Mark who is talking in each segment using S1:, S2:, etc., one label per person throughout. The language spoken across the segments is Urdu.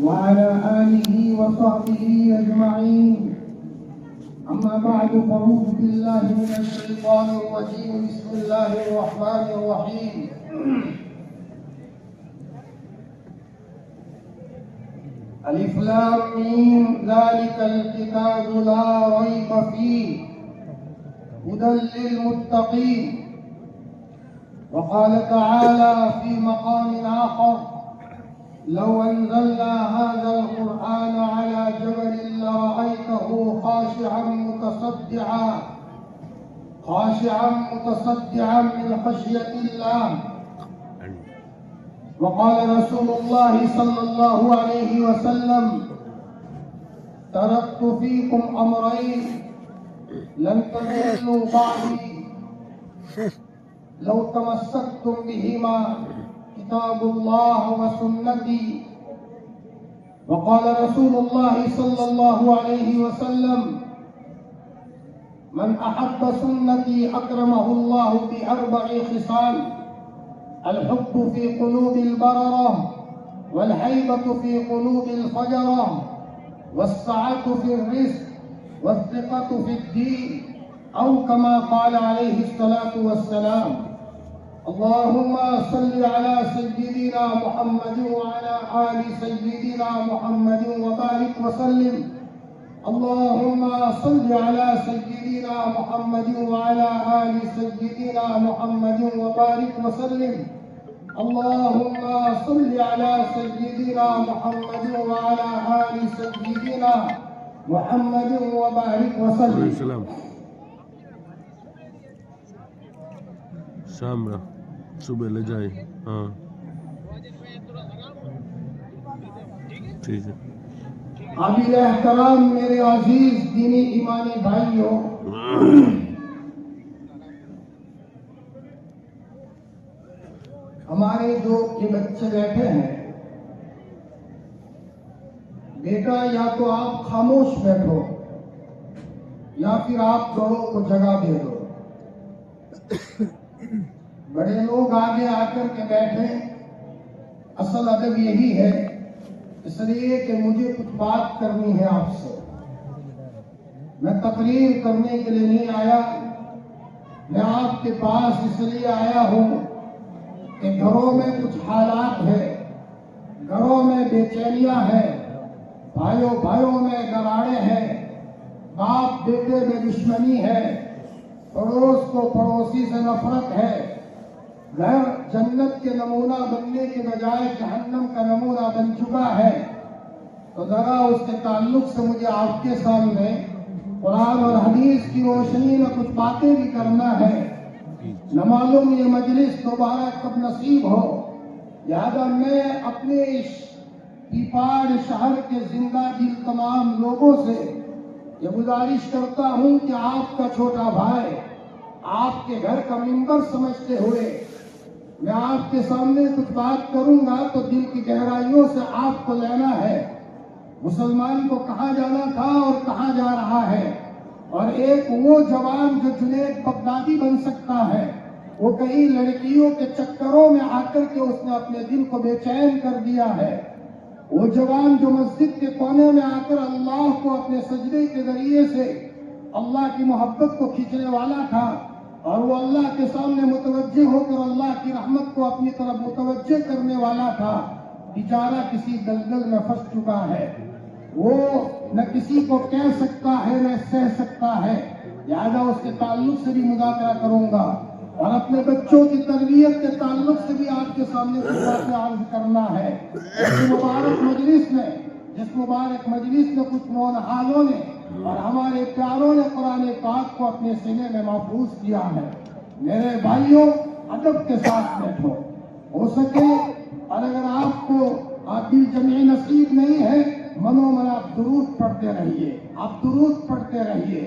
S1: وعلى آله وصحبه أجمعين. أما بعد فأعوذ بالله من الشيطان الرجيم. بسم الله الرحمن الرحيم. ألف لام ميم ذلك الكتاب لا ريب فيه هدى للمتقين. وقال تعالى في مقام آخر لو أنزلنا هذا القرآن على جبل لرأيته خاشعا متصدعا من خشية الله. وقال رسول الله صلى الله عليه وسلم تركت فيكم أمرين لن تضلوا بعدي لو تمسكتم بهما كتاب الله وسنتي. وقال رسول الله صلى الله عليه وسلم من أحب سنتي أكرمه الله بأربع خصال: الحب في قلوب البررة، والهيبة في قلوب الفجرة، والسعة في الرزق، والثقة في الدين، أو كما قال عليه الصلاة والسلام. اللهم صل على سيدنا محمد وعلى آل سيدنا محمد وبارك وسلم. اللهم صل على سيدنا محمد وعلى آل سيدنا محمد وبارك وسلم. اللهم صل على سيدنا محمد وعلى آل سيدنا محمد وبارك وسلم.
S2: شام صبح لے جائے. ہاں ٹھیک ہے.
S1: قابل احترام میرے عزیز دینی ایمانی بھائیوں، ہمارے جو یہ بچے بیٹھے ہیں، بیٹا یا تو آپ خاموش بیٹھو یا پھر آپ بڑوں کو جگہ دے دو. بڑے لوگ آگے آ کر کے بیٹھے. اصل ادب یہی ہے، اس لیے کہ مجھے کچھ بات کرنی ہے آپ سے. میں تقریر کرنے کے لیے نہیں آیا، میں آپ کے پاس اس لیے آیا ہوں کہ گھروں میں کچھ حالات ہے، گھروں میں بے چینیاں ہیں، بھائیوں میں دراڑیں ہیں، باپ بیٹے میں دشمنی ہے، پڑوس کو پڑوسی سے نفرت ہے. گھر جنت کے نمونہ بننے کے بجائے جہنم کا نمونہ بن چکا ہے. تو ذرا اس کے تعلق سے مجھے آپ کے سامنے قرآن اور حدیث کی روشنی میں کچھ باتیں بھی کرنا ہے. نہ معلوم یہ مجلس دوبارہ کب نصیب ہو. لہذا میں اپنے اس پیپاڑ شہر کے زندہ دل تمام لوگوں سے یہ گزارش کرتا ہوں کہ آپ کا چھوٹا بھائی آپ کے گھر کا ممبر سمجھتے ہوئے میں آپ کے سامنے کچھ بات کروں گا تو دل کی گہرائیوں سے آپ کو لینا ہے. مسلمان کو کہاں جانا تھا اور کہاں جا رہا ہے. اور ایک وہ جوان جو جنید بغدادی بن سکتا ہے، وہ کئی لڑکیوں کے چکروں میں آ کر کے اس نے اپنے دل کو بے چین کر دیا ہے. وہ جوان جو مسجد کے کونے میں آ کر اللہ کو اپنے سجدے کے ذریعے سے اللہ کی محبت کو کھینچنے والا تھا، اور وہ اللہ کے سامنے متوجہ ہو کر اللہ کی رحمت کو اپنی طرف متوجہ کرنے والا تھا، بیچارہ کسی دلدل میں پھنس چکا ہے. وہ نہ کسی کو کہہ سکتا ہے نہ سہ سکتا ہے. لہذا اس کے تعلق سے بھی مذاکرہ کروں گا اور اپنے بچوں کی تربیت کے تعلق سے بھی آپ کے سامنے کچھ باتیں عرض کرنا ہے. جس مبارک مجلس میں کچھ نونہالوں نے اور ہمارے پیاروں نے قرآن پاک کو اپنے سینے میں محفوظ کیا ہے. میرے بھائیوں، ادب کے ساتھ بیٹھو. ہو سکے اور اگر آپ کو دل جمعی نصیب نہیں ہے، منو من آپ درود پڑھتے رہیے.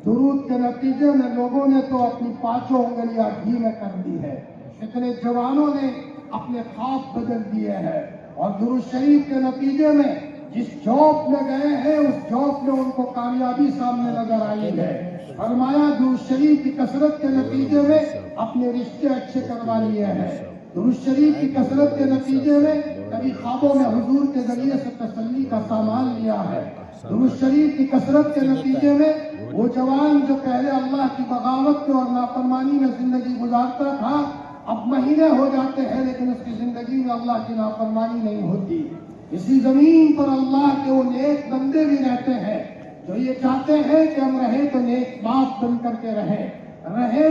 S1: درود کے نتیجے میں لوگوں نے تو اپنی 5 انگلیاں گھی میں کر دی ہے. اتنے جوانوں نے اپنے خواب بدل دیے ہیں، اور درود شریف کے نتیجے میں جس جاب میں گئے ہیں اس جاب میں ان کو کامیابی سامنے نظر آئی ہے. فرمایا درود شریف کی کثرت کے نتیجے میں اپنے رشتے اچھے کروا لیے ہیں. درود شریف کی کثرت کے نتیجے میں کبھی خوابوں میں حضور کے ذریعے سے تسلی کا سامان لیا ہے. درود شریف کی کثرت کے نتیجے میں وہ جوان جو پہلے اللہ کی بغاوت میں اور نافرمانی میں زندگی گزارتا تھا، اب مہینے ہو جاتے ہیں لیکن اس کی زندگی میں اللہ کی نافرمانی نہیں ہوتی. اسی زمین پر اللہ کے وہ نیک بندے بھی رہتے ہیں جو یہ چاہتے ہیں کہ ہم رہیں تو نیک باپ بن کر کے رہیں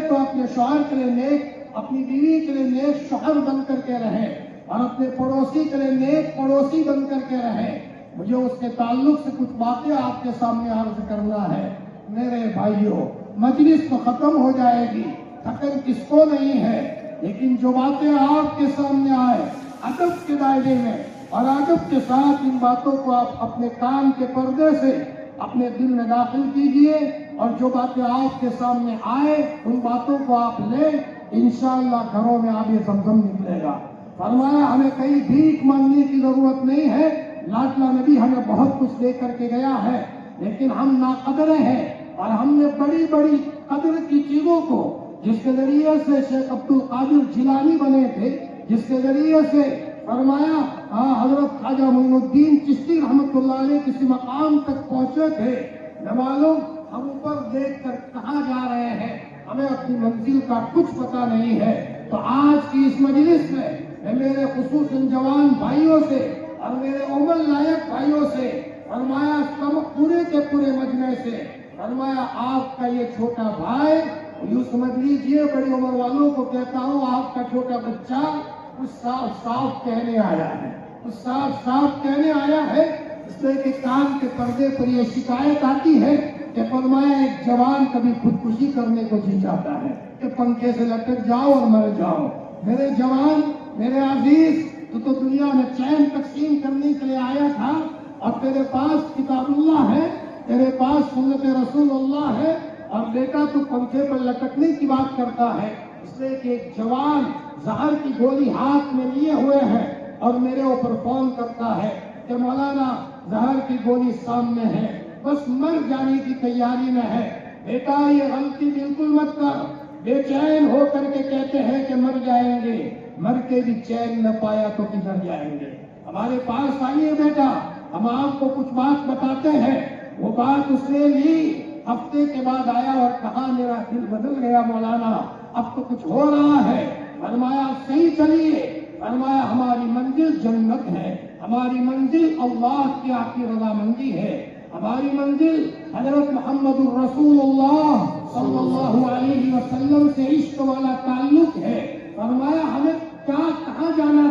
S1: تو اپنے شوہر کے لیے نیک، اپنی بیوی کے لیے نیک شوہر بن کر کے رہیں، اور اپنے پڑوسی کے لیے نیک پڑوسی بن کر کے رہیں. مجھے اس کے تعلق سے کچھ باتیں آپ کے سامنے عرض کرنا ہے. میرے بھائیوں، مجلس تو ختم ہو جائے گی، تھکن کس کو نہیں ہے، لیکن جو باتیں آپ کے سامنے آئے ادب کے دائرے میں اور ادب کے ساتھ ان باتوں کو آپ اپنے کان کے پردے سے اپنے دل میں داخل کیجئے، اور جو باتیں آپ کے سامنے آئے ان باتوں کو آپ لیں، انشاءاللہ گھروں میں آب زمزم نکلے گا. فرمایا ہمیں کہیں بھیک مانگنے کی ضرورت نہیں ہے، لاڈلا نبی ہمیں بہت کچھ دے کر کے گیا ہے، لیکن ہم ناقدر ہیں اور ہم نے بڑی بڑی قدر کی چیزوں کو، جس کے ذریعے سے شیخ عبد القادر جیلانی بنے تھے، جس کے ذریعے سے فرمایا حضرت خواجہ معین الدین چشتی رحمۃ اللہ علیہ کسی مقام تک پہنچے تھے. نہ معلوم ہم اوپر دیکھ کر کہاں جا رہے ہیں، ہمیں اپنی منزل کا کچھ پتہ نہیں ہے. تو آج کی اس مجلس میں میرے خصوصاً جوان بھائیوں سے اور میرے عمر لائق بھائیوں سے فرمایا، پورے کے پورے مجمع سے فرمایا، آپ کا یہ چھوٹا بھائی، یوں سمجھ لیجئے بڑی عمر والوں کو کہتا ہوں، آپ کا چھوٹا بچہ کچھ صاف صاف کہنے آیا ہے، کچھ صاف صاف کہنے آیا ہے. اس لیے کہ کان کے پردے پر یہ شکایت آتی ہے کہ فرمایا ایک جوان کبھی خودکشی کرنے کو جی چاہتا ہے کہ پنکھے سے لٹک جاؤ اور مر جاؤ. میرے جوان، میرے عزیز، تو دنیا میں چین تقسیم کرنے کے لیے آیا تھا، اور تیرے پاس کتاب اللہ ہے، تیرے پاس سنت رسول اللہ ہے، اور بیٹا تو پنکھے پر لٹکنے کی بات کرتا ہے. اس لیے کہ ایک جوان زہر کی گولی ہاتھ میں لیے ہوئے ہے اور میرے اوپر فون کرتا ہے کہ مولانا زہر کی گولی سامنے ہے، بس مر جانے کی تیاری میں ہے. بیٹا یہ غلطی بالکل مت کر. بے چین ہو کر کے کہتے ہیں کہ مر جائیں گے، مر کے بھی چین نہ پایا تو کدھر جائیں گے. ہمارے پاس آئیے بیٹا، ہم آپ کو کچھ بات بتاتے ہیں. وہ بات اس نے لی، ہفتے کے بعد آیا اور کہا میرا دل بدل گیا مولانا، اب تو کچھ ہو رہا ہے. فرمایا صحیح چلیے. فرمایا ہماری منزل جنت ہے، ہماری منزل اللہ کی آپ کی رضامندی ہے، ہماری منزل حضرت محمد الرسول اللہ صلی اللہ علیہ وسلم سے عشق والا تعلق ہے. فرمایا ہمیں کہاں جانا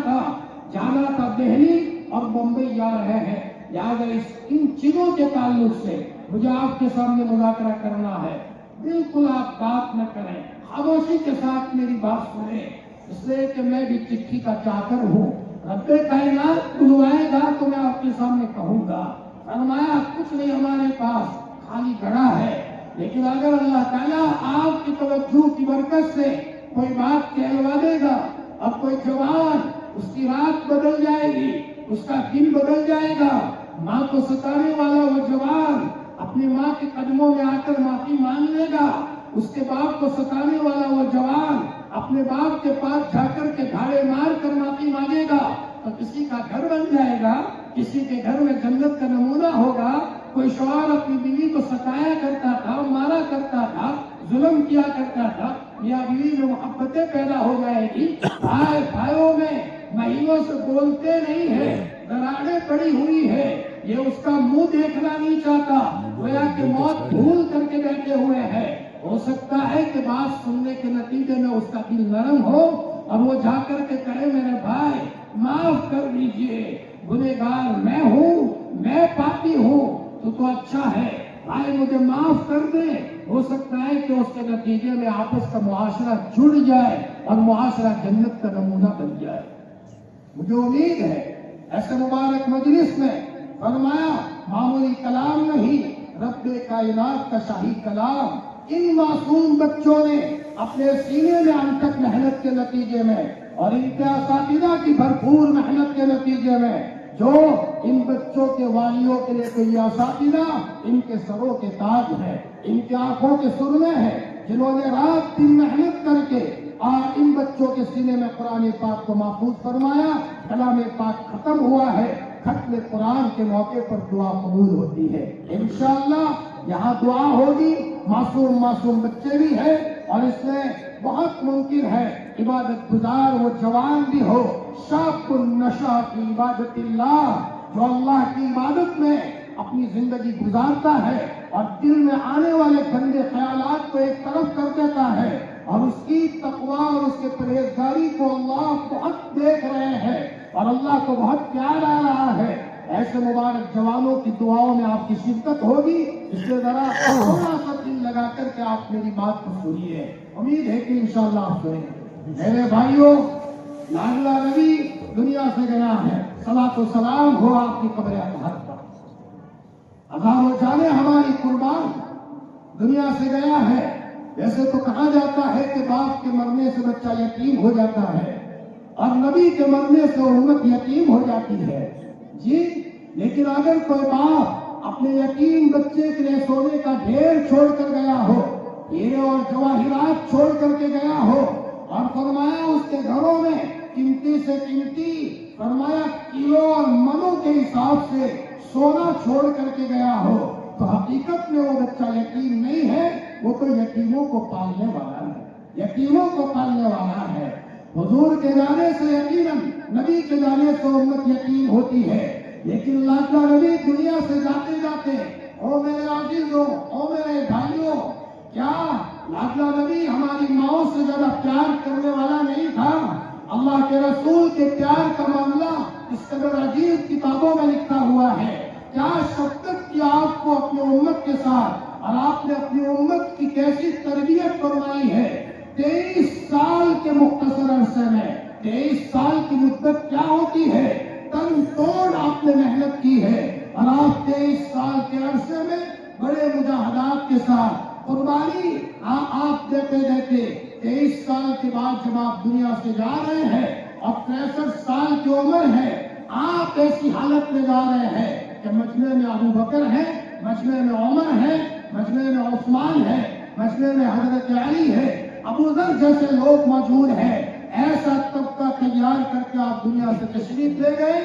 S1: تھا دہلی اور بمبئی جا رہے ہیں. لہٰذا ان چیزوں کے تعلق سے مجھے آپ کے سامنے مذاکرہ کرنا ہے. بالکل آپ بات نہ کریں، خاموشی کے ساتھ میری بات سنیں، اس لیے کہ میں بھی چٹھی کا چاکر ہوں. رب کائنات بلوائے گا تو میں آپ کے سامنے کہوں گا. فرمایا کچھ نہیں ہمارے پاس، خالی گھڑا ہے، لیکن اگر اللہ تعالیٰ آپ کی توجہ کی برکت سے کوئی بات کہلوا دے گا، اب کوئی جوان، اس کی رات بدل جائے گی، اس کا دن بدل جائے گا. ماں کو ستانے والا وہ جوان اپنی ماں کے قدموں میں آ کر معافی مانگ لے گا. اس کے باپ کو ستانے والا وہ جوان اپنے باپ کے پاس جا کر کے دھاڑے مار کر معافی مانگے گا تو کسی کا گھر بن جائے گا، کسی کے گھر میں جنت کا نمونہ ہوگا. کوئی شوہر اپنی بیوی کو ستایا کرتا تھا، مارا کرتا تھا، ظلم کیا کرتا تھا، میاں بیوی میں محبتیں پیدا ہو جائے گی. بھائی بھائیوں میں مہینوں سے بولتے نہیں ہے، دراڑیں پڑی ہوئی ہے، یہ اس کا منہ دیکھنا نہیں چاہتا، گویا کہ موت بھول کر کے بیٹھے ہوئے ہیں. ہو سکتا ہے کہ بات سننے کے نتیجے میں اس کا دل نرم ہو اور وہ جا کر کے کہے میرے بھائی معاف کر دیجئے، گنہگار میں ہوں، میں پاپی ہوں، تو اچھا ہے بھائی مجھے معاف کر دے. ہو سکتا ہے کہ اس کے نتیجے میں آپس کا معاشرہ جڑ جائے اور معاشرہ جنت کا نمونہ بن جائے. مجھے امید ہے ایسے مبارک مجلس میں فرمایا معمولی کلام نہیں، رب کائنات کا شاہی کلام ان معصوم بچوں نے اپنے سینے میں انتھک محنت کے نتیجے میں اور ان کے اساتذہ کی بھرپور محنت کے نتیجے میں، جو ان بچوں کے والیوں کے لیے تو یہ اساتذہ ان کے سروں کے تاج ہے، ان کی آنکھوں کے سرمے ہیں، جنہوں نے رات دن محنت کر کے اور ان بچوں کے سینے میں قرآن پاک کو محفوظ فرمایا. کلام پاک ختم ہوا ہے. ختم قرآن کے موقع پر دعا قبول ہوتی ہے انشاءاللہ. یہاں دعا ہوگی. معصوم بچے بھی ہیں اور اس میں بہت ممکن ہے عبادت گزار وہ جوان بھی ہو. شاب النشا فی عبادت اللہ، جو اللہ کی عبادت میں اپنی زندگی گزارتا ہے اور دل میں آنے والے گندے خیالات کو ایک طرف کر دیتا ہے اور اس کی تقوی اور اس کے پرہیزگاری کو اللہ بہت دیکھ رہے ہیں اور اللہ کو بہت پیار آ رہا ہے. ایسے مبارک جوانوں کی دعاؤں میں آپ کی شرکت ہوگی. اس سے ذرا تھوڑا سا دل لگا کر کے آپ میری بات کو سنیے. امید ہے کہ انشاءاللہ آپ سنیں گے. میرے بھائیوں، لاڈلا نبی دنیا سے گیا ہے. صلاۃ و سلام ہو آپ کی قبر اطہر پر. ہزاروں جانیں ہماری قربان دنیا سے گیا ہے. ویسے تو کہا جاتا ہے کہ باپ کے مرنے سے بچہ یتیم ہو جاتا ہے اور نبی کے مرنے سے امت یتیم ہو جاتی ہے. جی، لیکن اگر کوئی باپ اپنے یتیم بچے کے لیے سونے کا ڈھیر چھوڑ کر گیا ہو، ہیرے اور جواہرات چھوڑ کر کے گیا ہو اور فرمایا اس کے گھروں میں قیمتی سے قیمتی فرمایا کلو اور منوں کے حساب سے سونا چھوڑ کر کے گیا ہو، تو حقیقت میں وہ بچہ یتیم نہیں ہے، وہ تو یتیموں کو پالنے والا ہے. یتیموں کو پالنے والا ہے. حضور کے جانے سے یقیناً نبی کے جانے سے امت یتیم ہوتی ہے. لیکن لاڈلا نبی دنیا سے جاتے جاتے، او میرے عزیزوں، او میرے بھائیوں، کیا لاڈلا نبی ہماری ماؤں سے زیادہ پیار کرنے والا نہیں تھا؟ اللہ کے رسول کے پیار کا معاملہ اس قدر عجیب کتابوں میں لکھا ہوا ہے. کیا شفقت کی آپ کو اپنی امت کے ساتھ اور آپ نے اپنی امت کی کیسی تربیت فرمائی ہے. 23 سال کے مختصر عرصے میں 23 سال کی مدت کیا ہوتی ہے؟ تن توڑ آپ نے محنت کی ہے اور آپ 23 سال کے عرصے میں بڑے مجاہدات کے ساتھ قربانی آپ دیتے 23 سال کے بعد جب آپ دنیا سے جا رہے ہیں اور 63 سال کی عمر ہے، آپ ایسی حالت میں جا رہے ہیں کہ مجمع میں ابو بکر ہے، مجمع میں عمر ہے، مجمع میں عثمان ہے، مجمع میں حضرت علی ہے، ابو ذر جیسے لوگ موجود ہیں. ایسا طبقہ تیار کر کے آپ دنیا سے تشریف لے گئے.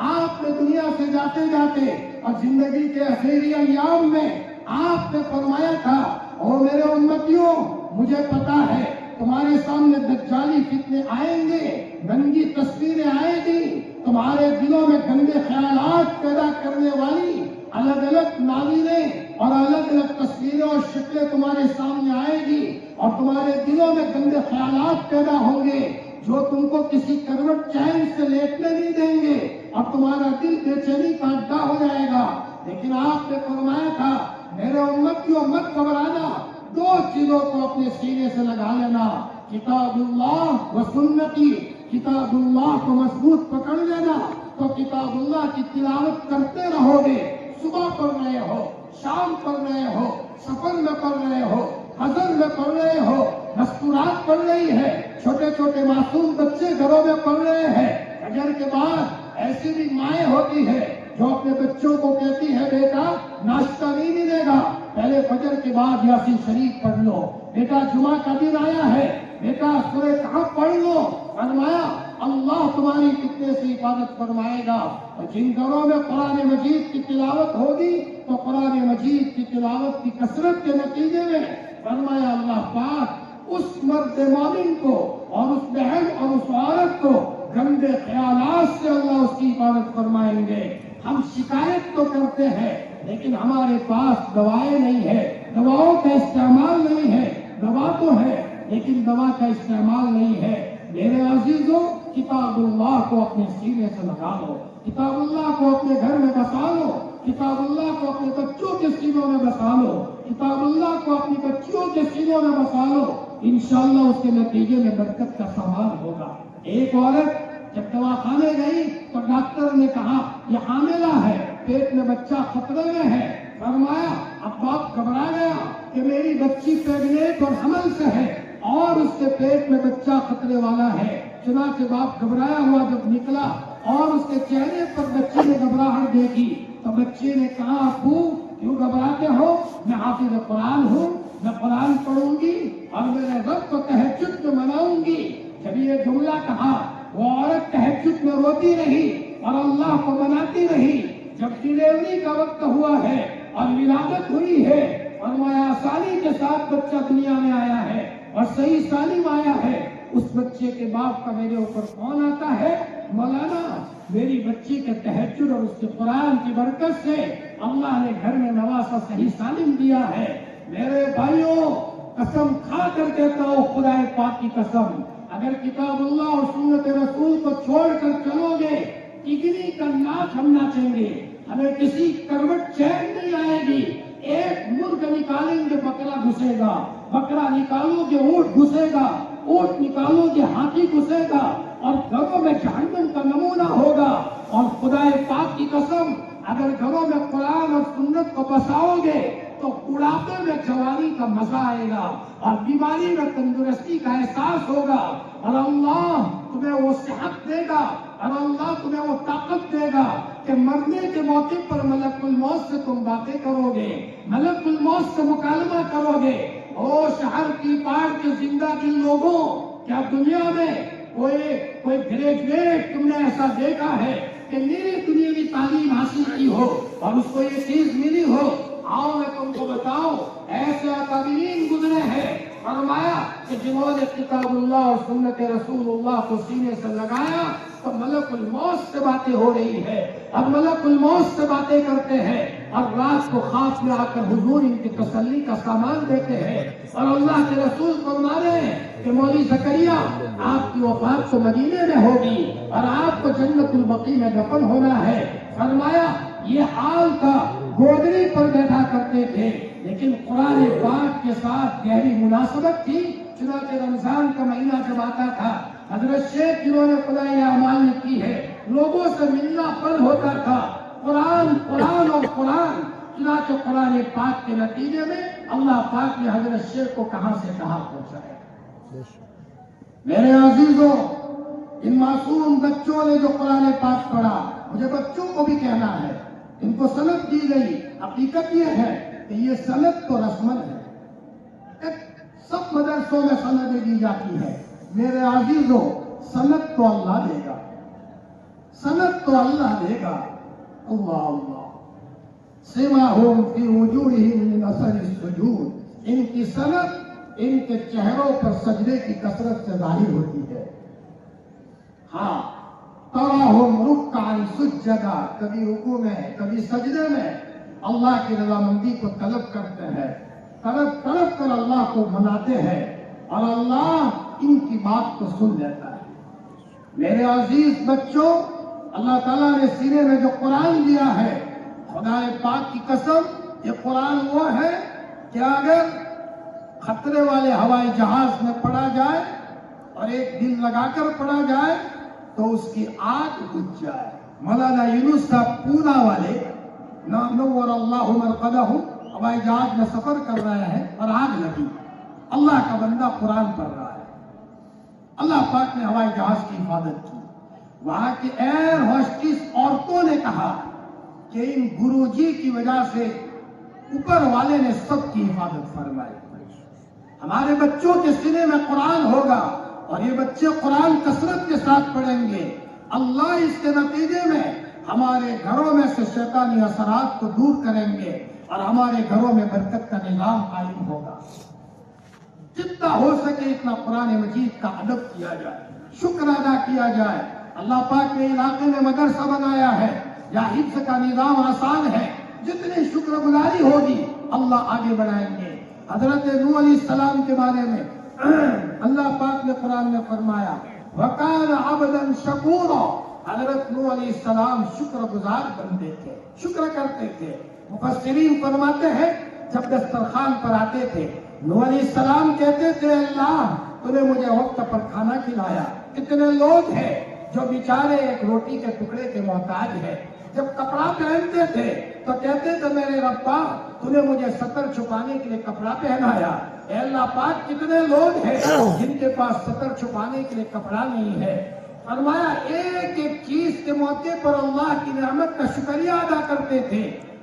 S1: آپ نے دنیا سے جاتے جاتے اور زندگی کے آخری ایام میں آپ نے فرمایا تھا، او میرے امتیوں، مجھے پتا ہے تمہارے سامنے دجالی فتنے آئیں گے، گندی تصویریں آئیں گی، تمہارے دلوں میں گندے خیالات پیدا کرنے والی الگ الگ ناولیں اور الگ الگ تصویریں اور شکلیں تمہارے سامنے آئے گی اور تمہارے دلوں میں گندے خیالات پیدا ہوں گے جو تم کو کسی کروٹ چین سے لیٹنے نہیں دیں گے اور تمہارا دل بے چینی کا اڈا ہو جائے گا. لیکن آپ نے فرمایا تھا، میرے امتیوں مت گھبرانا، 2 چیزوں کو اپنے سینے سے لگا لینا، کتاب اللہ و سنتی. کتاب اللہ کو مضبوط پکڑ لینا تو کتاب اللہ کی تلاوت کرتے رہو گے. صبح پڑھ رہے ہو، شام پڑھ رہے ہو، سفر میں پڑھ رہے ہو، حضر میں پڑھ رہے ہو، مستورات پڑھ رہی ہے، چھوٹے چھوٹے معصوم بچے گھروں میں پڑھ رہے ہیں. فجر کے بعد ایسی بھی مائیں ہوتی ہے جو اپنے بچوں کو کہتی ہے، بیٹا ناشتہ نہیں ملے گا، پہلے فجر کے بعد یاسین شریف پڑھ لو. بیٹا جمعہ کا دن آیا ہے، بیٹا سورہ کہف پڑھ لو. فرمایا اللہ تمہاری کتنے سے حفاظت فرمائے گا. اور جن گھروں میں قرآن مجید کی تلاوت ہوگی تو قرآن مجید کی تلاوت کی کثرت کے نتیجے میں فرمایا اللہ پاک اس مرد مومن کو اور اس بہن اور اس عورت کو گندے خیالات سے اللہ اس کی حفاظت فرمائیں گے. ہم شکایت تو کرتے ہیں لیکن ہمارے پاس دوائیں نہیں ہے، دواؤں کا استعمال نہیں ہے. دوا تو ہے لیکن دوا کا استعمال نہیں ہے. میرے عزیزوں، کتاب اللہ کو اپنے سینے سے لگا لو، کتاب اللہ کو اپنے گھر میں بسا لو، کتاب اللہ کو اپنے بچوں کے سینوں میں بسا لو، کتاب اللہ کو اپنی بچیوں کے سینوں میں بسا لو. انشاءاللہ اس کے نتیجے میں برکت کا سامان ہوگا. ایک عورت جب دواخانے گئی تو ڈاکٹر نے کہا یہ حاملہ ہے، پیٹ میں بچہ خطرے میں ہے. فرمایا اب باپ گھبرا گیا کہ میری بچی پریگننٹ اور حمل سے ہے اور اس کے پیٹ میں بچہ خطرے والا ہے. چنانچہ باپ گھبرایا ہوا جب نکلا اور اس کے چہرے پر بچی نے گھبراہٹ دیکھی تو بچے نے کہا ابو کیوں گھبراتے ہو؟ میں حافظ قرآن ہوں، میں قرآن پڑھوں گی اور میرے رب کو تہجد میں مناؤں گی. جب یہ جملہ کہا وہ عورت تہجد میں روتی رہی اور اللہ کو مناتی رہی. جب ڈلیوری کا وقت ہوا ہے اور ولادت ہوئی ہے اور آسانی کے ساتھ بچہ دنیا میں آیا ہے اور صحیح سالم آیا ہے, اس بچے کے باپ کا میرے اوپر کون آتا ہے؟ مولانا میری بچی کے تہجد اور اس کے قرآن کی برکت سے اللہ نے گھر میں نواسا صحیح سالم دیا ہے. میرے بھائیوں قسم کھا کر کہتا ہوں خدا پاک کی قسم, اگر کتاب اللہ اور سنت رسول کو چھوڑ کر چلو گے ٹکری کا ناچ ہم ناچیں گے, ہمیں کسی کروٹ چین نہیں آئے گی. ایک مرغ نکالیں گے بکرا گھسے گا, بکرا نکالو گے اونٹ گھسے گا, اونٹ نکالو گے ہاتھی گھسے گا, اور گھروں میں جہنم کا نمونہ ہوگا. اور خدا پاک کی قسم اگر گھروں میں قرآن اور سنت کو بساؤ گے تو بڑھاپے میں جوانی کا مزہ آئے گا اور بیماری میں تندرستی کا احساس ہوگا, اور اللہ تمہیں وہ صحت دے گا اور اللہ تمہیں وہ طاقت دے گا کہ مرنے کے موقع پر ملک الموت سے تم باتیں کرو گے, ملک الموت سے مکالمہ کرو گے. او شہر کی پاڑ کے زندہ دل لوگوں, کیا دنیا میں کوئی گریجویٹ تم نے ایسا دیکھا ہے کہ میری دنیاوی تعلیم حاصل کی ہو اور اس کو یہ چیز ملی ہو؟ آؤ میں تم کو بتاؤں, ایسے اکابرین گزرے ہیں, فرمایا کہ جنہوں نے کتاب اللہ اور سنت رسول اللہ کو سینے سے لگایا تو ملک الموت سے باتیں ہو رہی ہے اور ملک الموت سے باتیں کرتے ہیں, اور رات کو خواب میں آ کر حضور ان کی تسلی کا سامان دیتے ہیں. اور اللہ کے رسول فرما رہے ہیں کہ مولوی زکریا آپ کی وفات تو مدینے میں ہوگی اور آپ کو جنت البقیع میں دفن ہونا ہے. فرمایا یہ حال تھا, گودری پر بیٹھا کرتے تھے لیکن قرآن پاک کے ساتھ گہری مناسبت تھی. چنانچہ رمضان کا مہینہ جب آتا تھا حضرت شیخ جنہوں نے خدای اعمال کی ہے لوگوں سے ملنا بند ہوتا تھا, قرآن قرآن اور قرآن. چنانچہ قرآن پاک کے نتیجے میں اللہ پاک نے حضرت شیخ کو کہاں سے کہاں پہنچایا. میرے عزیزوں, ان معصوم بچوں نے جو قرآن پاک پڑھا, مجھے بچوں کو بھی کہنا ہے, ان کو سند دی گئی. حقیقت یہ ہے کہ یہ سند تو رسمن ہے, سب مدرسوں میں سندیں دی جاتی ہے. میرے عزیزوں سند تو اللہ دے گا, سند تو اللہ دے گا. اللہ اللہ سماہم فی وجوہہم من اثر السجود, ان کی سند ان کے چہروں پر سجدے کی کثرت سے ظاہر ہوتی ہے. ہاں تراہم رکعا سجدا, کبھی رکوع میں کبھی سجدے میں اللہ کی رضامندی کو طلب کرتے ہیں, طلب کر اللہ کو مناتے ہیں, اور اللہ ان کی بات کو سن لیتا ہے. میرے عزیز بچوں, اللہ تعالیٰ نے سینے میں جو قرآن دیا ہے, خدا پاک کی قسم یہ قرآن وہ ہے کہ اگر خطرے والے ہوائی جہاز میں پڑا جائے اور ایک دل لگا کر پڑا جائے تو اس کی آگ بجھ جائے. مولانا یونس صاحب پونا والے نور اللہ مرقدہم ہوائی جہاز میں سفر کر رہے ہیں اور آگ لگی, اللہ کا بندہ قرآن پڑھ رہا ہے. اللہ پاک نے ہوائی جہاز کی حفاظت کی. وہاں کی ایئر ہوسٹس عورتوں نے کہا کہ ان گرو جی کی وجہ سے اوپر والے نے سب کی حفاظت فرمائی. ہمارے بچوں کے سینے میں قرآن ہوگا اور یہ بچے قرآن کثرت کے ساتھ پڑھیں گے. اللہ اس کے نتیجے میں ہمارے گھروں میں سے شیطانی اثرات کو دور کریں گے اور ہمارے گھروں میں برکت کا نظام قائم ہوگا. جتنا ہو سکے اتنا قرآن مجید کا ادب کیا جائے, شکر ادا کیا جائے. اللہ پاک نے علاقے میں مدرسہ بنایا ہے, یا حفظ کا نظام آسان ہے, جتنی شکر گزاری ہوگی اللہ آگے بڑھائیں گے. حضرت نوح علیہ السلام کے بارے میں اللہ پاک نے قرآن میں فرمایا وَكَانَ عَبْدًا شَكُورًا, حضرت نوح علیہ السلام شکر گزار بنتے تھے, شکر کرتے تھے. مفسرین فرماتے ہیں جب دسترخوان پر آتے تھے نوح علیہ السلام کہتے تھے اللہ تو نے مجھے وقت پر کھانا کھلایا. اتنے لوگ ہیں جو بیچارے ایک روٹی کے ٹکڑے کے محتاج ہیں. جب کپڑا پہنتے تھے تو کہتے تھے میرے ربا تو نے مجھے ستر چھپانے کے لیے کپڑا پہنایا. اے اللہ پاک کتنے لوگ ہیں جن کے پاس ستر چھپانے کے لیے کپڑا نہیں ہے. فرمایا ایک ایک چیز کے موقع پر اللہ کی نعمت کا شکریہ ادا کرتے تھے.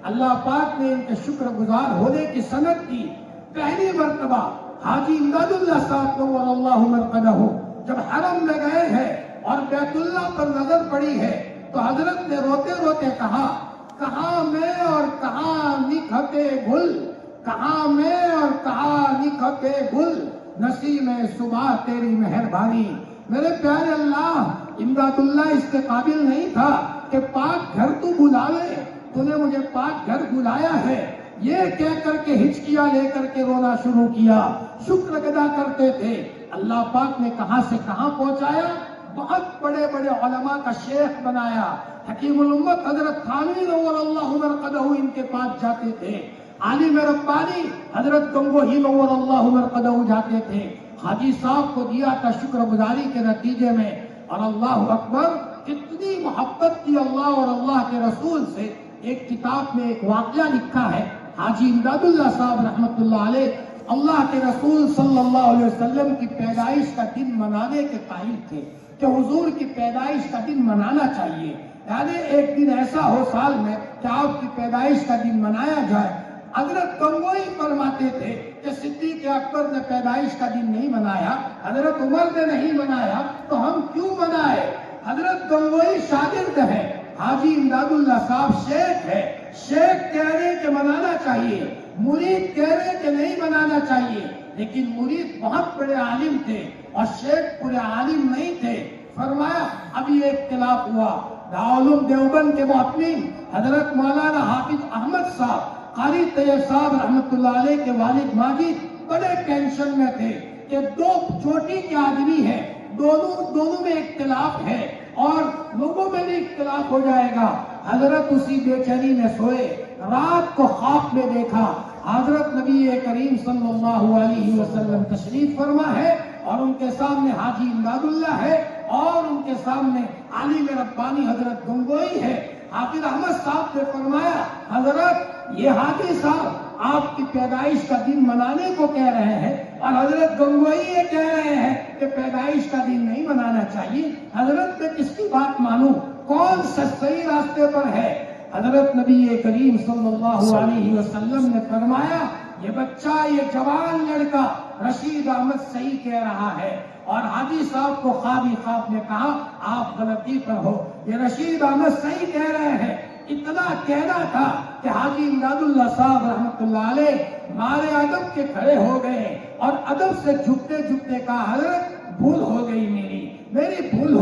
S1: اللہ پاک نے ان کے شکر گزار ہونے کی سند دی. پہلی مرتبہ حاجی امداد اللہ صاحب نور اللہ مرقدہ جب حرم میں گئے ہیں اور بیت اللہ پر نظر پڑی ہے تو حضرت نے روتے روتے کہا کہاں میں اور کہاں نکھتے گل، کہاں میں اور کہاں نکھتے گل، نسیم صبح تیری مہربانی۔ میرے پیارے اللہ، امداد اللہ اس کے قابل نہیں تھا کہ پاک گھر تو بلاوے، تو نے مجھے پاک گھر بلایا ہے، یہ کہہ کر کے ہچکیاں لے کر کے رونا شروع کیا۔ شکر ادا کرتے تھے، اللہ پاک نے کہاں سے کہاں پہنچایا، بہت بڑے بڑے علماء کا شیخ بنایا۔ حکیم الامت حضرت تھانوی نور اللہ مرقدہ ان کے پاس جاتے تھے، عالم ربانی حضرت گنگوہی نور اللہ مرقدہ جاتے تھے، حاجی صاحب کو دیا تھا شکر گزاری کے نتیجے میں۔ اور اللہ اکبر، کتنی محبت کی اللہ اور اللہ کے رسول سے۔ ایک کتاب میں ایک واقعہ لکھا ہے، حاجی امداد اللہ صاحب رحمۃ اللہ علیہ اللہ کے رسول صلی اللہ علیہ وسلم کی پیدائش کا دن منانے کے قائل تھے کہ حضور کی پیدائش کا دن منانا چاہیے، یعنی ایک دن ایسا ہو سال میں کہ آپ کی پیدائش کا دن منایا جائے۔ حضرت گنگوئی فرماتے تھے کہ صدیق اکبر نے پیدائش کا دن نہیں منایا، حضرت عمر نے نہیں منایا، تو ہم کیوں منائے؟ حضرت گنگوئی شاگرد ہے، حاجی امداد اللہ صاحب شیخ ہے، شیخ کہہ رہے کہ منانا چاہیے، مرید کہہ رہے کہ نہیں منانا چاہیے، لیکن مرید بہت بڑے عالم تھے اور شیخ پورے عالم نہیں تھے۔ فرمایا ابھی ایک اختلاف ہوا، دارالعلوم دیوبند کے محتمین حضرت مولانا حافظ احمد صاحب قاری طیب صاحب رحمۃ اللہ علیہ کے والد ماجد بڑے ٹینشن میں تھے کہ دو چوٹی کے آدمی ہیں، دونوں میں اختلاف ہے اور لوگوں میں بھی اختلاف ہو جائے گا۔ حضرت اسی بے چینی میں سوئے، رات کو خواب میں دیکھا حضرت نبی کریم صلی اللہ علیہ وسلم تشریف فرما ہے اور ان کے سامنے حاجی امداد اللہ ہے اور ان کے سامنے عالم ربانی حضرت گنگوئی ہے۔ حافظ احمد صاحب نے فرمایا حضرت یہ حاجی صاحب آپ کی پیدائش کا دن منانے کو کہہ رہے ہیں اور حضرت گنگوئی یہ کہہ رہے ہیں کہ پیدائش کا دن نہیں منانا چاہیے، حضرت میں کس کی بات مانوں، کون سا صحیح راستے پر ہے؟ حضرت نبی کریم صلی اللہ علیہ وسلم نے فرمایا یہ بچہ، یہ جوان لڑکا رشید احمد صحیح کہہ رہا ہے، اور حاجی صاحب کو خواب نے کہا آپ غلطی پر ہو، یہ رشید احمد صحیح کہہ رہے ہیں۔ اتنا کہنا تھا کہ حاجی امداد اللہ صاحب رحمۃ اللہ علیہ مارے ادب کے کھڑے ہو گئے اور ادب سے جھکتے جھکتے کہا حضرت بھول ہو گئی، میری بھول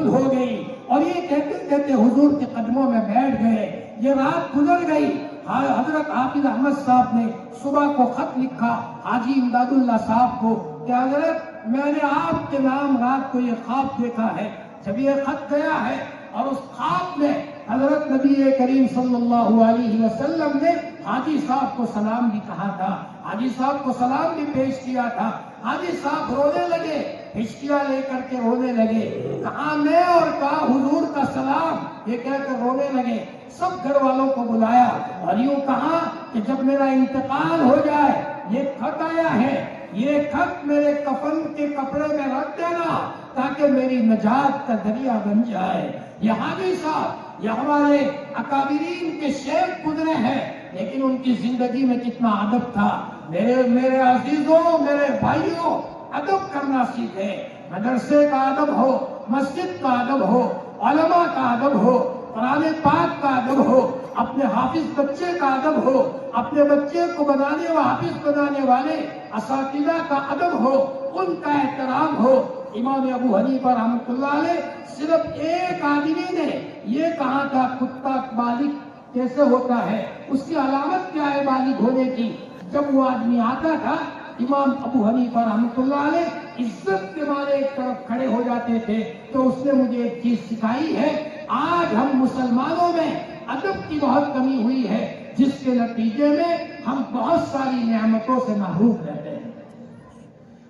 S1: ہو گئی، اور یہ کہتے کہتے حضور کے قدموں میں بیٹھ گئے۔ یہ رات گزر گئی، حضرت حافظ احمد صاحب نے صبح کو خط لکھا حاجی امداد اللہ صاحب کو کہ حضرت میں نے آپ کے نام رات کو یہ خواب دیکھا ہے۔ جب یہ خط گیا ہے اور اس خواب میں حضرت نبی کریم صلی اللہ علیہ وسلم نے حاجی صاحب کو سلام بھی کہا تھا، حاجی صاحب کو سلام بھی پیش کیا تھا۔ حاجی صاحب رونے لگے، ہچکیاں لے کر کے رونے لگے، کہاں میں اور کہاں حضور کا سلام، یہ کہہ کر رونے لگے۔ سب گھر والوں کو بلایا اور یوں کہا کہ جب میرا انتقال ہو جائے یہ خط آیا ہے، یہ خط میرے کفن کے کپڑے میں رکھ دینا تاکہ میری نجات کا ذریعہ بن جائے۔ یہ حاجی صاحب، یہ ہمارے اکابرین کے شیخ گزرے ہیں، لیکن ان کی زندگی میں کتنا ادب تھا۔ میرے عزیزوں، میرے بھائیوں، ادب کرنا سیکھے، مدرسے کا ادب ہو، مسجد کا ادب ہو، علماء کا ادب ہو، قرآن پاک کا ادب ہو، اپنے حافظ بچے کا ادب ہو، اپنے بچے کو بنانے و حافظ بنانے والے اساتذہ کا ادب ہو، ان کا احترام ہو۔ امام ابو حنیفہ رحمۃ اللہ علیہ صرف ایک آدمی نے یہ کہا تھا کتا بالغ کیسے ہوتا ہے، اس کی علامت کیا ہے بالغ ہونے کی؟ جب وہ آدمی آتا تھا امام ابو حنیفہ رحمۃ اللہ علیہ عزت کے مارے ایک طرف کھڑے ہو جاتے تھے، تو اس نے مجھے ایک چیز سکھائی ہے، آج ہم مسلمانوں میں ادب کی بہت کمی ہوئی ہے، جس کے نتیجے میں ہم بہت ساری نعمتوں سے محروم رہتے ہیں۔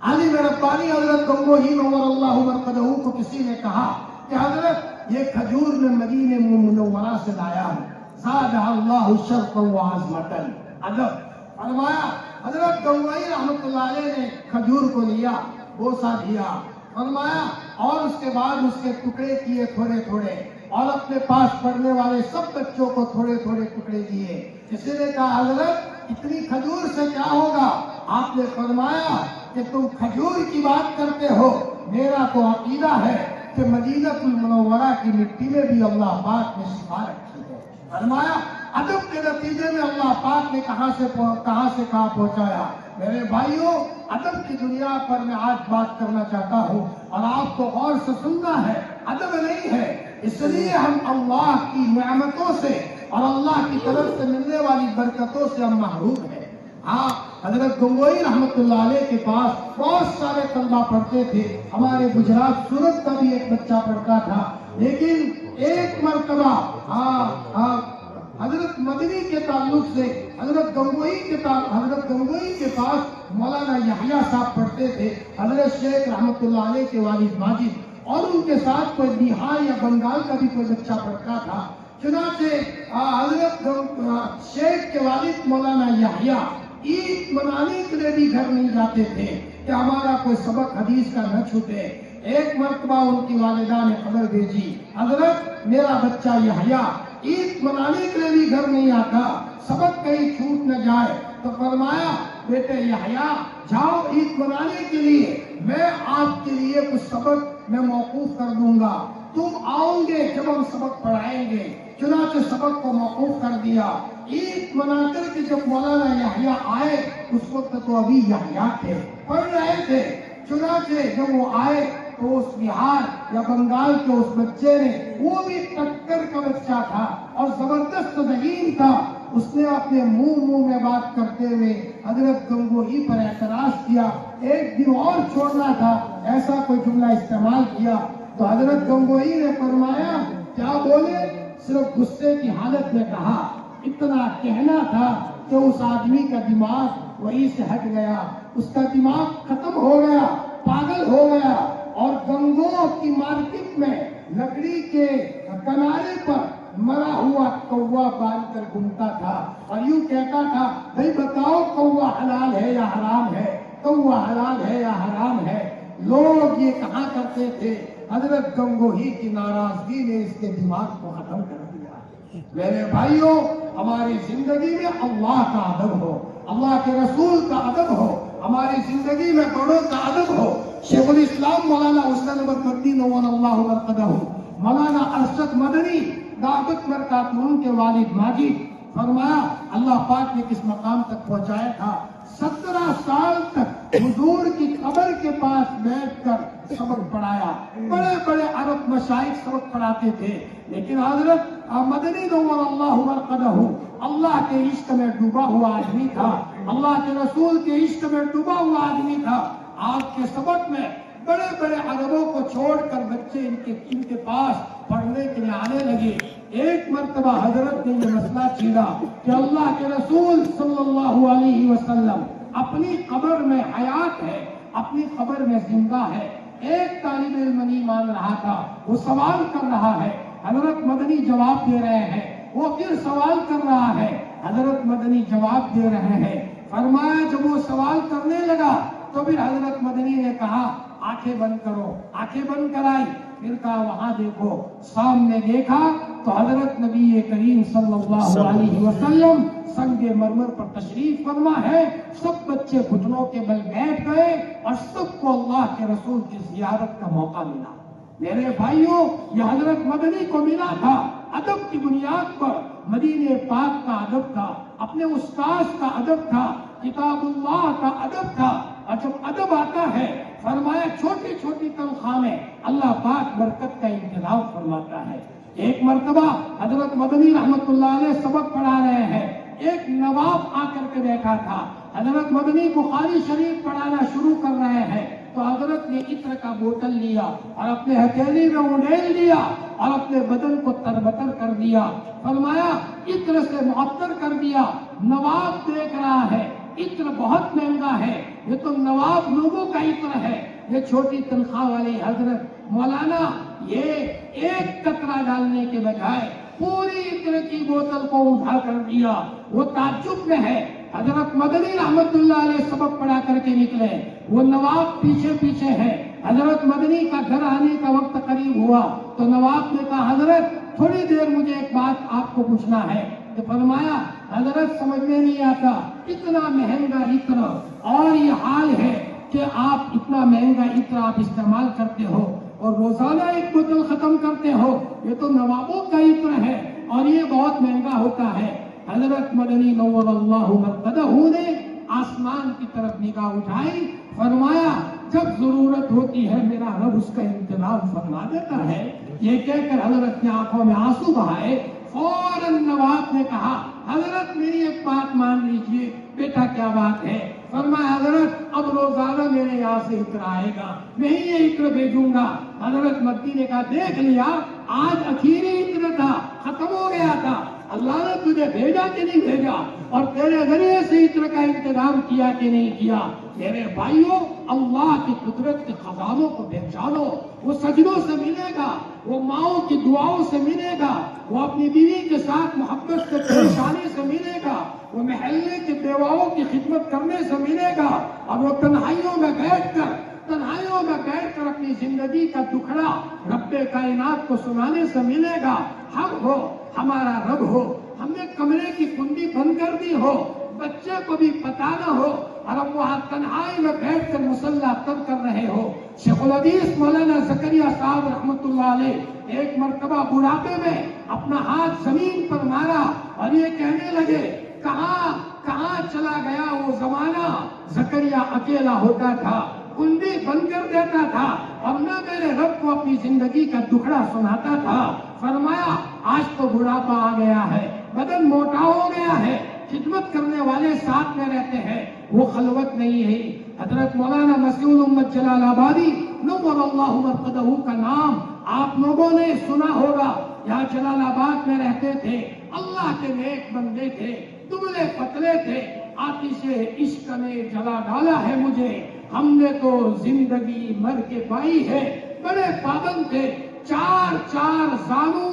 S1: عالم ربانی حضرت گنگوہی نور اللہ مرقدہ کو کسی نے کہا کہ حضرت یہ کھجور میں مدینہ منورہ سے لایا ہوں، زادہ اللہ شرفا و عظمتا، ادب۔ فرمایا حضرت گنگوہی رحمۃ اللہ علیہ نے کھجور کو لیا، بوسہ دیا، فرمایا اور اس کے بعد اس کے ٹکڑے کیے تھوڑے تھوڑے اور اپنے پاس پڑھنے والے سب بچوں کو تھوڑے تھوڑے ٹکڑے دیے. کسی نے کہا حضرت اتنی کھجور سے کیا ہوگا؟ آپ نے فرمایا کہ تم کھجور کی بات کرتے ہو، میرا تو عقیدہ ہے کہ مدینہ المنورہ کی مٹی میں بھی اللہ پاک نے شفا رکھی ہے. فرمایا ادب کے نتیجے میں اللہ پاک نے کہاں سے کہاں پہنچایا. میرے بھائیوں، ادب کی دنیا پر میں آج بات کرنا چاہتا ہوں اور آپ کو غور سے سننا ہے. ادب نہیں ہے، اس لیے ہم اللہ کی نعمتوں سے اور اللہ کی طرف سے ملنے والی برکتوں سے ہم محروم ہیں. ہاں، حضرت گنگوئی رحمت اللہ علیہ کے پاس بہت سارے طلبہ پڑھتے تھے. ہمارے گجرات سورت کا بھی ایک بچہ پڑھتا تھا. لیکن ایک مرتبہ حضرت مدنی کے تعلق سے حضرت گنگوئی کے پاس مولانا یحییٰ صاحب پڑھتے تھے. حضرت شیخ رحمت اللہ علیہ کے والد ماجد اور ان کے ساتھ کوئی بہار یا بنگال کا بھی کوئی بچہ پڑھتا تھا. چنانچہ حضرت شیخ کے والد مولانا یحییٰ عید منانے کے لیے بھی گھر نہیں جاتے تھے کہ ہمارا کوئی سبق حدیث کا نہ چھوٹے. ایک مرتبہ ان کی والدہ نے خبر بھیجی، حضرت میرا بچہ یحییٰ عید منانے کے لیے بھی گھر نہیں آتا، سبق کہیں چھوٹ نہ جائے. تو فرمایا بیٹے یحییٰ جاؤ عید منانے کے لیے، میں آپ کے لیے کچھ سبق میں موقوف کر دوں گا، تم آؤ گے جب ہم سبق پڑھائیں گے. چنانچہ سبق کو موقوف کر دیا. عید منا کر کے جب مولانا یحییٰ آئے، اس وقت تو ابھی یحییٰ تھے، پڑھ رہے تھے. چنانچہ جب وہ آئے تو اس بہار یا بنگال کے اس بچے نے، وہ بھی ٹکر کا بچہ تھا اور زبردست ذہین تھا، اس نے اپنے منہ میں بات کرتے ہوئے حضرت گنگوئی پر اعتراض کیا. ایک دن اور چھوڑنا تھا، ایسا کوئی جملہ استعمال کیا. تو حضرت گنگوئی نے فرمایا کیا بولے؟ صرف غصے کی حالت میں کہا. اتنا کہنا تھا کہ اس آدمی کا دماغ وہیں سے ہٹ گیا، اس کا دماغ ختم ہو گیا، پاگل ہو گیا اور گنگوں کی مارکیٹ میں لکڑی کے کنارے پر مرا ہوا کوا باندھ کر گھومتا تھا اور یوں کہتا تھا بھائی بتاؤ کوا حلال ہے یا حرام ہے، کوا حلال ہے یا حرام ہے. لوگ یہ کہا کرتے تھے. حضرت گنگوئی کی ناراضگی نے اس کے دماغ کو ختم کر دیا. میرے بھائیوں، ہماری زندگی میں اللہ کا ادب ہو، اللہ کے رسول کا ادب ہو، ہماری زندگی میں بڑوں کا ادب ہو. شیخ الاسلام مولانا حسین احمد مدنی نور اللہ مرقدہ، مولانا ارشد مدنی دعوت برکات ان کے والد ماجد، فرمایا اللہ پاک نے کس مقام تک پہنچایا تھا. 17 سال تک حضور کی قبر کے پاس بیٹھ کر سبق پڑھایا. بڑے بڑے عرب مشائخ سبق پڑھاتے تھے، لیکن حضرت مدنی نور اللہ مرقدہ اللہ کے عشق میں ڈوبا ہوا آدمی تھا، اللہ کے رسول کے عشق میں ڈوبا ہوا آدمی تھا. آپ کے سبق میں بڑے بڑے عربوں کو چھوڑ کر بچے ان کے پاس پڑھنے کے لیے آنے لگے. ایک مرتبہ حضرت نے یہ مسئلہ چھیڑا کہ اللہ کے رسول صلی اللہ علیہ وسلم اپنی قبر میں حیات ہے، اپنی قبر میں زندہ ہے. ایک طالب علم نہیں مان رہا تھا، وہ سوال کر رہا ہے، حضرت مدنی جواب دے رہے ہیں. وہ پھر سوال کر رہا ہے، حضرت مدنی جواب دے رہے ہیں. فرمایا جب وہ سوال کرنے لگا تو پھر حضرت مدنی نے کہا آنکھیں بند کرو. آنکھیں بند کرائی، پھر کہا وہاں دیکھو. سامنے دیکھا تو حضرت نبی کریم صلی اللہ علیہ وسلم سنگ مرمر پر تشریف فرما ہے. سب بچے گھٹنوں کے بل بیٹھ گئے اور سب کو اللہ کے رسول کی زیارت کا موقع ملا. میرے بھائیوں، یہ حضرت مدنی کو ملا تھا. ادب کی بنیاد پر مدینے پاک کا ادب تھا، اپنے استاذ کا ادب تھا، کتاب اللہ کا ادب تھا. اور جب ادب آتا ہے، فرمایا چھوٹی چھوٹی تنخواہ میں اللہ پاک برکت کا انتظام فرماتا ہے. ایک مرتبہ حضرت مدنی رحمت اللہ علیہ سبق پڑھا رہے ہیں. ایک نواب آ کر کے بیٹھا تھا. حضرت مدنی بخاری شریف پڑھانا شروع کر رہے ہیں تو حضرت نے عطر کا بوتل لیا اور اپنے ہتھیلی میں اونڈیل دیا اور اپنے بدن کو تربتر کر دیا. فرمایا عطر سے معطر کر دیا. نواب دیکھ رہا ہے، عطر بہت مہنگا ہے، یہ تو نواب لوگوں کا عطر ہے. یہ چھوٹی تنخواہ والی حضرت مولانا یہ ایک قطرہ ڈالنے کے بجائے پوری عطر کی بوتل کو اٹھا کر دیا. وہ تعجب میں ہے. حضرت مدنی رحمت اللہ علیہ سبق پڑھا کر کے نکلے، وہ نواب پیچھے پیچھے ہے. حضرت مدنی کا گھر آنے کا وقت قریب ہوا تو نواب نے کہا حضرت تھوڑی دیر مجھے ایک بات آپ کو پوچھنا ہے. تو فرمایا حضرت سمجھ میں نہیں آتا اتنا مہنگا عطر اور یہ حال ہے کہ آپ اتنا مہنگا عطر آپ استعمال کرتے ہو اور روزانہ ایک بوتل ختم کرتے ہو. یہ تو نوابوں کا عطر ہے اور یہ بہت مہنگا ہوتا ہے. حضرت مدنی نور اللہ مرقدہ نے آسمان کی طرف نگاہ اٹھائی. فرمایا جب ضرورت ہوتی ہے میرا رب اس کا انتظام فرما دیتا ہے. یہ کہہ کر حضرت نے آنکھوں میں آنسو بہائے. فوراً نواب نے کہا حضرت میری ایک بات مان لیجئے. بیٹا کیا بات ہے؟ فرمایا حضرت اب روزانہ میرے یہاں سے عطر آئے گا, میں ہی یہ عطر بھیجوں گا. حضرت مکی نے کہا دیکھ لیا آج اخیری عطر تھا, ختم ہو گیا تھا, اللہ نے تجھے بھیجا کہ نہیں بھیجا اور تیرے ذریعے سے عطر کا انتظام کیا کہ نہیں کیا. میرے بھائیوں اللہ کی قدرت کے خزانوں کو پہچانو. وہ سجدوں سے ملے گا, وہ ماؤں کی دعاؤں سے ملے گا, وہ اپنی بیوی کے ساتھ محبت سے پیش آنے سے ملے گا, وہ محلے کے بیواؤں کی خدمت کرنے سے ملے گا, اور وہ تنہائیوں میں بیٹھ کر اپنی زندگی کا دکھڑا رب کائنات کو سنانے سے ملے گا. ہم ہو, ہمارا رب ہو, ہم نے کمرے کی کنڈی بند کر دی ہو, بچے کو بھی پتا نہ ہو اور اب وہاں تنہائی میں بیٹھ کر مصلی تب کر رہے ہو. شیخ الحدیث مولانا زکریا صاحب رحمت اللہ علیہ ایک مرتبہ بڑھاپے میں اپنا ہاتھ زمین پر مارا اور یہ کہنے لگے کہاں چلا گیا وہ زمانہ. زکریا اکیلا ہوتا تھا, کنڈی بند کر دیتا تھا اور نہ میرے رب کو اپنی زندگی کا دکھڑا سناتا تھا. فرمایا آج تو بڑھاپا آ گیا ہے, بدن موٹا ہو گیا ہے, خدمت کرنے والے ساتھ میں رہتے ہیں, وہ خلوت نہیں ہے. حضرت مولانا مسیح الامت جلال آبادی نور اللہ مرقدہ کا نام آپ لوگوں نے سنا ہوگا. یہاں جلال آباد میں رہتے تھے, اللہ کے نیک بندے تھے, دبلے پتلے تھے. آتش عشق نے جلا ڈالا ہے مجھے, ہم نے تو زندگی مر کے پائی ہے. بڑے پابند تھے, چار زانو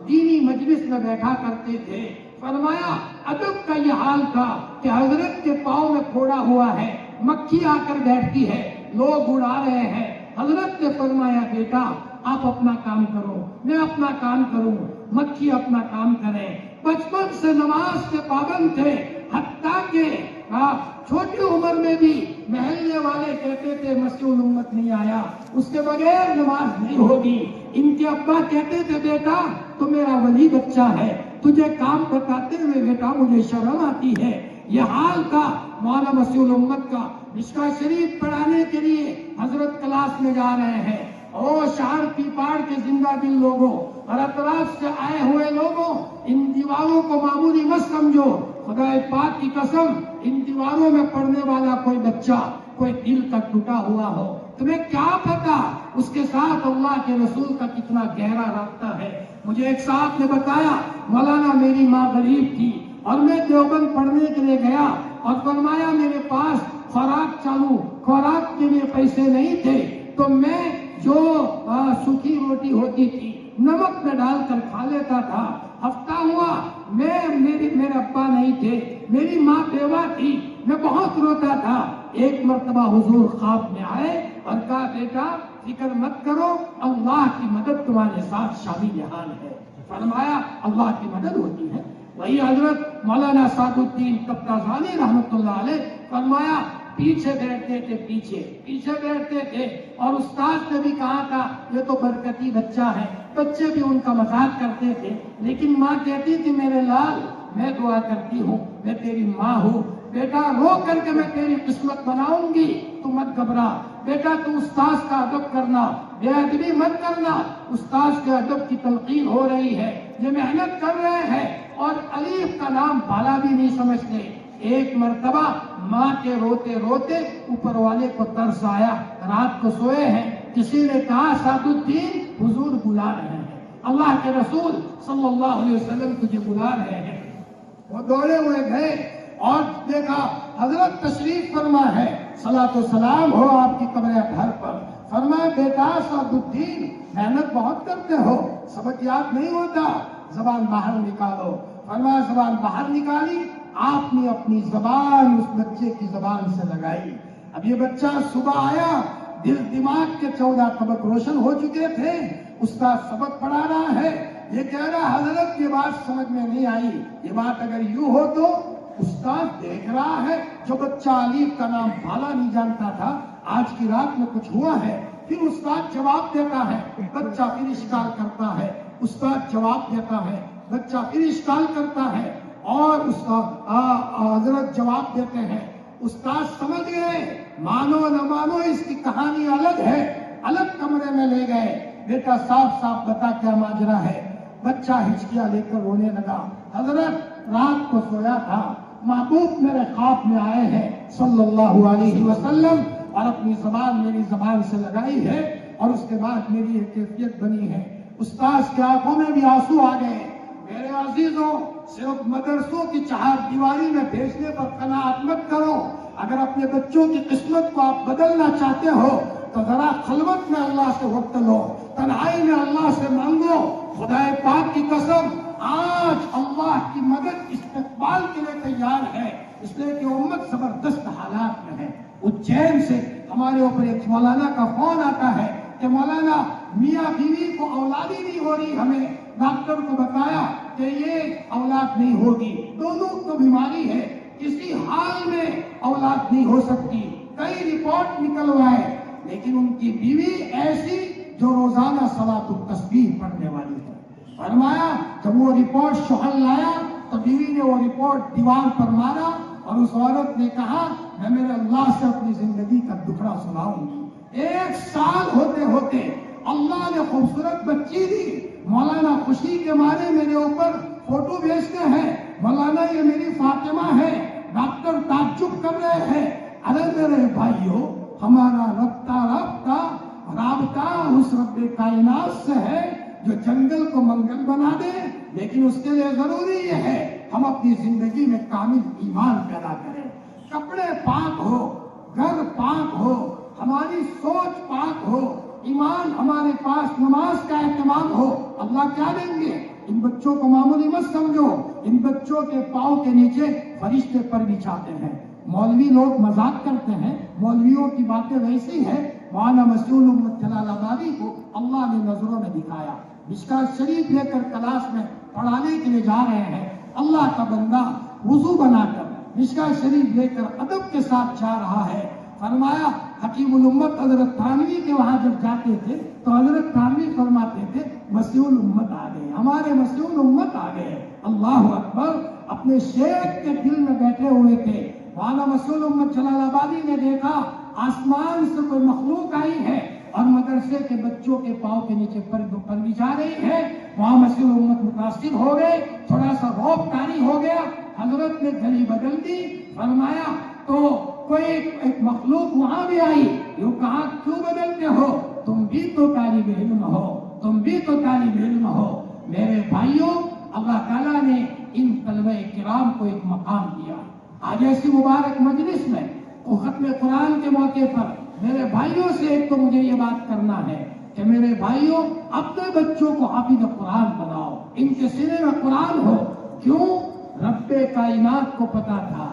S1: دینی مجلس میں بیٹھا کرتے تھے. فرمایا ادب کا یہ حال تھا کہ حضرت کے پاؤں میں پھوڑا ہوا ہے, مکھی آ کر بیٹھتی ہے, لوگ اڑا رہے ہیں. حضرت نے فرمایا بیٹا آپ اپنا کام کرو, میں اپنا کام کروں, مکھی اپنا کام کرے. بچپن سے نماز کے پابند تھے, حتیٰ کہ چھوٹی عمر میں بھی محلے والے کہتے تھے مسیح الامت نہیں آیا, اس کے بغیر نماز نہیں ہوگی. ان کے ابا کہتے تھے بیٹا تو میرا ولی بچہ ہے, تجھے کام بتاتے ہوئے بیٹا مجھے شرم آتی ہے. یہ حال تھا مولانا مسیح الامت کا. مشکوہ شریف پڑھانے کے لیے حضرت کلاس میں جا رہے ہیں. اور شہر پیپاڑ کے زندہ دل لوگوں اور اطراف سے آئے ہوئے لوگوں, ان دیواروں کو معمولی مت سمجھو. خدا پاک کی قسم ان دیواروں میں پڑھنے والا کوئی بچہ کوئی دل کا ٹوٹا ہوا ہو, تمہیں کیا پتا اس کے ساتھ اللہ کے رسول کا کتنا گہرا رابطہ ہے. مجھے ایک صاحب نے بتایا مولانا میری ماں غریب تھی اور میں دیوبند پڑھنے کے لیے گیا اور فرمایا میرے پاس خوراک کے لیے پیسے نہیں تھے, تو میں جو سوکھی روٹی ہوتی تھی نمک میں ڈال کر کھا لیتا تھا. ہفتہ ہوا میرے ابا نہیں تھے, میری ماں بیوہ تھی, میں بہت روتا تھا. ایک مرتبہ حضور خواب میں آئے اور کہا بیٹا فکر مت کرو, اللہ کی مدد تمہارے ساتھ شامل حال ہے. فرمایا اللہ کی مدد ہوتی ہے. وہی حضرت مولانا سعد الدین طبطبانی رحمت اللہ علیہ فرمایا پیچھے بیٹھتے تھے, پیچھے بیٹھتے تھے, اور استاد نے بھی کہا تھا یہ تو برکتی بچہ ہے. بچے بھی ان کا مذاق کرتے تھے, لیکن ماں کہتی تھی میرے لال میں دعا کرتی ہوں, میں تیری ماں ہوں, بیٹا رو کر کے میں تیری قسمت بناؤں گی, تو مت گھبرا بیٹا, تو استاذ کا ادب کرنا, بے ادبی مت کرنا. استاذ کے ادب کی تلقین ہو رہی ہے, یہ محنت کر رہے ہیں اور الف کا نام بالا بھی نہیں سمجھتے. ایک مرتبہ ماں کے روتے روتے اوپر والے کو ترس آیا, رات کو سوئے ہیں, کسی نے کہا سعد الدین حضور بلا رہے ہیں, اللہ کے رسول صلی اللہ علیہ وسلم تجھے بلا رہے ہیں. وہ دوڑے ہوئے گئے اور دیکھا حضرت تشریف فرما ہے, صلاۃ و سلام ہو آپ کی قبر گھر پر. فرمایا بیٹا سعد الدین محنت بہت کرتے ہو, سبق یاد نہیں ہوتا, زبان باہر نکالو. فرمایا زبان باہر نکالی, آپ نے اپنی زبان اس بچے کی زبان سے لگائی. اب یہ بچہ صبح آیا, دل دماغ کے 14 طبق روشن ہو چکے تھے, استاد سبق پڑھا رہا ہے, یہ کہہ رہا حضرت یہ بات سمجھ میں نہیں آئی، یہ بات اگر یوں ہو تو استاد دیکھ رہا ہے جو بچہ الف کا نام بھالا نہیں جانتا تھا آج کی رات میں کچھ ہوا ہے، پھر استاد جواب دیتا ہے، بچہ پھر اشکال کرتا ہے، استاد جواب دیتا ہے، بچہ پھر اشکال کرتا ہے، اور استاد حضرت جواب دیتے ہیں۔ استاد سمجھ گئے مانو نہ مانو اس کی کہانی الگ ہے، الگ کمرے میں لے گئے، بیٹا صاف صاف بتا کیا ماجرا ہے۔ بچہ ہچکیاں لے کر رونے لگا، حضرت رات کو سویا تھا، محبوب میرے خواب میں آئے ہیں صلی اللہ علیہ وسلم، اور اپنی زبان میری زبان سے لگائی ہے، اور اس کے بعد میری ایک کیفیت بنی ہے۔ استاد کی آنکھوں میں بھی آنسو آ گئے۔ میرے عزیزوں، صرف مدرسوں کی چہار دیواری میں بھیجنے پر قناعت مت کرو، اگر اپنے بچوں کی قسمت کو آپ بدلنا چاہتے ہو تو ذرا خلوت میں اللہ سے وقت لو، تنہائی میں اللہ سے مانگو۔ خدا پاک کی قسم آج اللہ کی مدد استقبال کے لیے تیار ہے، اس لیے کہ امت زبردست حالات میں ہے۔ اجین سے ہمارے اوپر ایک مولانا کا فون آتا ہے کہ مولانا میاں بیوی کو اولادی نہیں ہو رہی، ہمیں ڈاکٹر کو بتایا کہ یہ اولاد نہیں ہوگی، دونوں کو بیماری ہے، کسی حال میں اولاد نہیں ہو سکتی، کئی رپورٹ نکلوائے، لیکن ان کی بیوی ایسی جو روزانہ صلاۃ التسبیح پڑھنے والی ہے۔ فرمایا جب وہ رپورٹ شوہر لایا تو بیوی نے وہ رپورٹ دیوار پر مارا، اور اس عورت نے کہا میں میرے اللہ سے اپنی زندگی کا دکھڑا سناؤں گی۔ 1 سال ہوتے ہوتے اللہ نے خوبصورت بچی دی۔ مولانا خوشی کے مارے میرے اوپر فوٹو بھیجتے ہیں، مولانا یہ میری فاطمہ ہے، ڈاکٹر تعجب کر رہے ہیں۔ ارے میرے بھائیو، ہمارا رابطہ اس رب کائنات سے ہے جو جنگل کو منگل بنا دے، لیکن اس کے لیے ضروری یہ ہے ہم اپنی زندگی میں کامل ایمان پیدا کریں، کپڑے پاک ہو، گھر پاک ہو، ہماری سوچ پاک ہو، ایمان ہمارے پاس، نماز کا اہتمام ہو۔ اللہ کیا دیں گے؟ ان بچوں کو معمولی مت سمجھو، ان بچوں کے پاؤں کے نیچے فرشتے پر بچھاتے ہیں۔ مولوی لوگ مذاق کرتے ہیں، مولویوں کی باتیں ویسی ہیں۔ مولانا مسیح الامت جلال آبادی کو اللہ نے نظروں میں دکھایا، مشکات شریف لے کر کلاس میں پڑھانے کے لیے جا رہے ہیں، اللہ کا بندہ وضو بنا کر مشکات شریف لے کر ادب کے ساتھ جا رہا ہے۔ فرمایا حکیم الامت حضرت تھانوی کے وہاں جب جاتے تھے تو حضرت تھانوی فرماتے تھے مسیح الامت آ گئے، ہمارے مسیح الامت آ گئے۔ اللہ اکبر، اپنے شیخ کے دل میں بیٹھے ہوئے تھے۔ مولانا مسیح الامت جلال آبادی نے دیکھا آسمان سے کوئی مخلوق آئی ہے اور مدرسے کے بچوں کے پاؤں کے نیچے پر بچھا رہی ہے۔ وہاں مسیح الامت متاثر ہو گئے، تھوڑا سا رعب طاری ہو گیا، حضرت نے گلی بدل دی۔ فرمایا تو کوئی ایک مخلوق وہاں بھی آئی، یوں کہا کیوں بدلتے ہو، تم بھی تو طالب علم ہو، تم بھی تو طالب علم ہو۔ میرے بھائیوں، اللہ تعالیٰ نے ان طلبہ کرام کو ایک مقام دیا۔ آج ایسی مبارک مجلس میں ختم قرآن کے موقع پر میرے بھائیوں سے ایک تو مجھے یہ بات کرنا ہے کہ میرے بھائیوں اپنے بچوں کو حافظ قرآن بناؤ، ان کے سینے میں قرآن ہو۔ کیوں؟ رب کائنات کو پتا تھا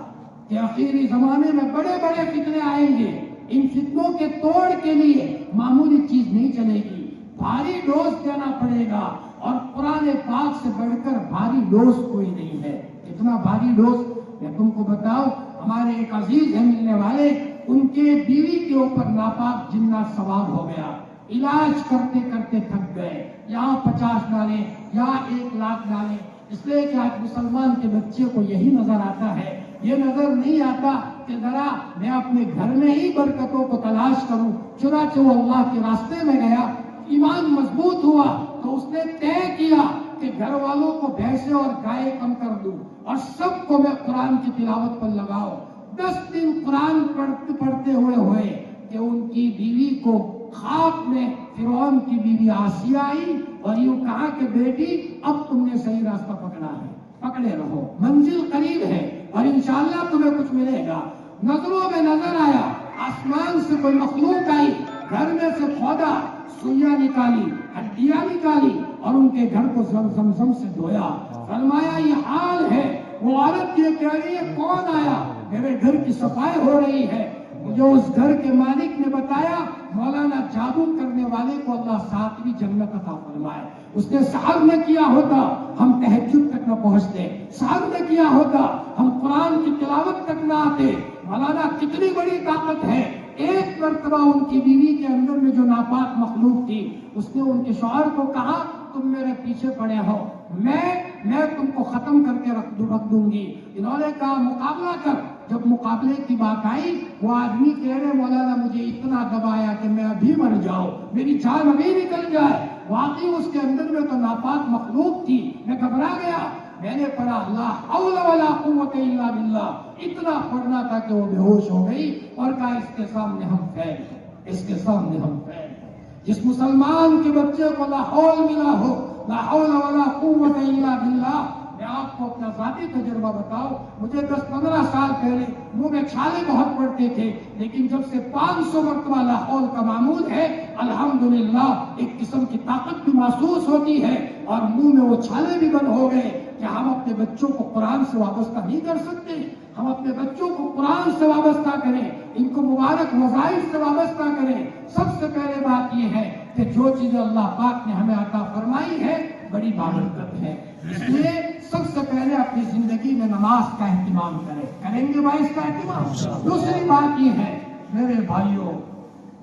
S1: کہ آخری زمانے میں بڑے بڑے فتنے آئیں گے، ان فتنوں کے توڑ کے لیے معمولی چیز نہیں چلے گی، بھاری ڈوز دینا پڑے گا، اور قرآن پاک سے بڑھ کر بھاری ڈوز کوئی نہیں ہے۔ اتنا بھاری ڈوز میں تم کو بتاؤ، ہمارے ایک عزیز ہیں ملنے والے، ان کے بیوی کے اوپر ناپاک جنات سوار ہو گیا، علاج کرتے کرتے تھک گئے، یہاں 50 ڈالے، یہاں 1 لاکھ ڈالے، اس لیے کہ آج مسلمان کے بچے کو یہی نظر آتا ہے، یہ نظر نہیں آتا کہ ذرا میں اپنے گھر میں ہی برکتوں کو تلاش کروں۔ چنانچہ وہ اللہ کے راستے میں گیا، ایمان مضبوط ہوا تو اس نے طے کیا کہ گھر والوں کو بھینسیں اور گائے کم کر دوں اور سب کو میں قرآن کی تلاوت پر لگاؤ۔ 10 دن قرآن پڑھتے ہوئے کہ ان کی بیوی کو خواب میں فرعون کی بیوی آسیہ آئی اور یوں کہا کہ بیٹی اب تم نے صحیح راستہ پکڑا ہے، پکڑے رہو، منزل قریب ہے اور انشاءاللہ تمہیں کچھ ملے گا۔ نظروں میں نظر آیا، آسمان سے کوئی مخلوق آئی، گھر میں سے کھودا، سوئیاں نکالی، ہڈیاں نکالی اور ان کے گھر کو زمزم سے دھویا۔ فرمایا یہ حال ہے۔ وہ عورت یہ کہہ رہی ہے کون آیا؟ میرے گھر کی صفائی ہو رہی ہے۔ مجھے اس گھر کے مالک نے بتایا مولانا جادو کرنے والے کو اللہ 7ویں جنت عطا فرمائے. اس نے سحر میں کیا ہوتا ہم تہجد تک نہ پہنچتے، سحر میں کیا ہوتا ہم قرآن کی تلاوت تک نہ آتے. مولانا کتنی بڑی طاقت ہے. ایک مرتبہ ان کی بیوی کے اندر میں جو ناپاک مخلوق تھی، اس نے ان کے شوہر کو کہا تم میرے پیچھے پڑے ہو، میں تم کو ختم کر کے رکھ دوں گی. انہوں نے کہا مقابلہ کر. جب مقابلے کی بات آئی وہ آدمی کہہ رہے مولانا مجھے اتنا دبایا کہ میں ابھی مر جاؤں، میری جان ابھی نکل جائے. واقعی اس کے اندر میں تو ناپاک مخلوق تھی. میں گھبرا گیا. میں نے پڑھا لا حول ولا قوت الا باللہ، اتنا پڑھنا تھا کہ وہ بے ہوش ہو گئی اور کہا اس کے سامنے ہم فیل ہیں، اس کے سامنے ہم فیل ہیں. جس مسلمان کے بچے کو لا حول ملا ہو، لا حول ولا قوت الا باللہ. میں آپ کو اپنا ذاتی تجربہ بتاؤں، مجھے 10-15 سال پہلے منہ میں چھالے بہت پڑتے تھے، لیکن جب سے 500 مرتبہ لا حول کا معمول ہے الحمدللہ ایک قسم کی طاقت بھی محسوس ہوتی ہے اور منہ میں وہ چھالے بھی بند ہو گئے. کیا ہم اپنے بچوں کو قرآن سے وابستہ نہیں کر سکتے؟ ہم اپنے بچوں کو قرآن سے وابستہ کریں، ان کو مبارک وظائف سے وابستہ کریں. سب سے پہلے بات یہ ہے کہ جو چیزیں اللہ پاک نے ہمیں عطا فرمائی ہے بڑی بابرکت ہے، اس لیے سب سے پہلے اپنی زندگی میں نماز کا اہتمام کریں گے بھائی اس کا اہتمام. دوسری بات یہ ہے میرے بھائیوں،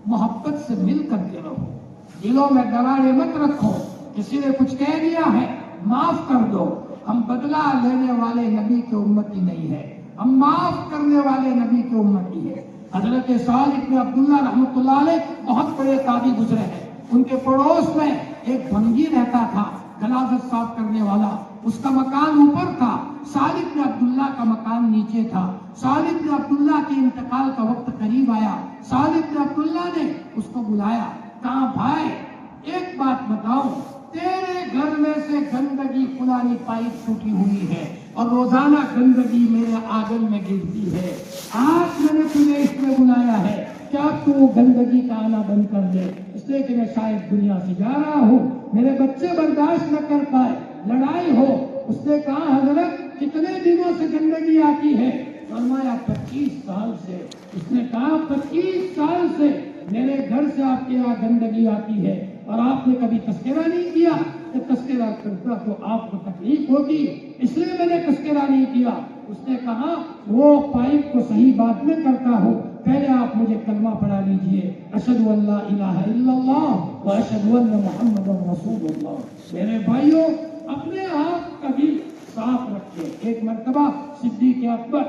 S1: محبت سے مل کر کے رہو، دلوں میں دراڑیں مت رکھو. کسی نے کچھ کہہ دیا ہے معاف کر دو. ہم بدلہ لینے والے نبی کے امتی نہیں ہے، ہم معاف کرنے والے نبی کے امتی ہے. حضرت سعد بن عبداللہ رحمۃ اللہ علیہ بہت بڑے تابعی گزرے ہیں. ان کے پڑوس میں ایک بھنگی رہتا تھا، غلاظت صاف کرنے والا. اس کا مکان اوپر تھا، سعد بن عبداللہ کا مکان نیچے تھا. سعد بن عبداللہ کے انتقال کا وقت قریب آیا. سعد بن عبداللہ نے اس کو بلایا، کہا بھائی ایک بات بتاؤ، تیرے گھر میں سے گندگی فلانی پائپ ٹوٹی ہوئی ہے اور روزانہ گندگی میرے آنگن میں گرتی ہے. آج میں نے تجھے اس میں بلایا ہے، کیا تو گندگی کا آنا بند کر دے؟ اس لیے کہ میں شاید دنیا سے جا رہا ہوں، میرے بچے برداشت نہ کر پائے، لڑائی ہو. اس نے کہا حضرت کتنے دنوں سے گندگی آتی ہے؟ فرمایا 25 سال سے. اس نے کہا 25 سال سے میرے گھر سے آپ کے یہاں گندگی آتی ہے اور آپ نے کبھی تذکرہ نہیں کیا. کہ تذکرہ کرتا تو آپ کو تکلیف ہوتی، اس لیے میں نے تذکرہ نہیں کیا. اس نے کہا وہ پائپ کو صحیح بات میں کرتا ہوں، پہلے آپ مجھے کلمہ پڑھا لیجئے، اشہد ان لا الہ الا اللہ و اشہد ان محمد رسول اللہ. میرے بھائیوں اپنے آپ کا بھی صاف رکھے. ایک مرتبہ صدیق اکبر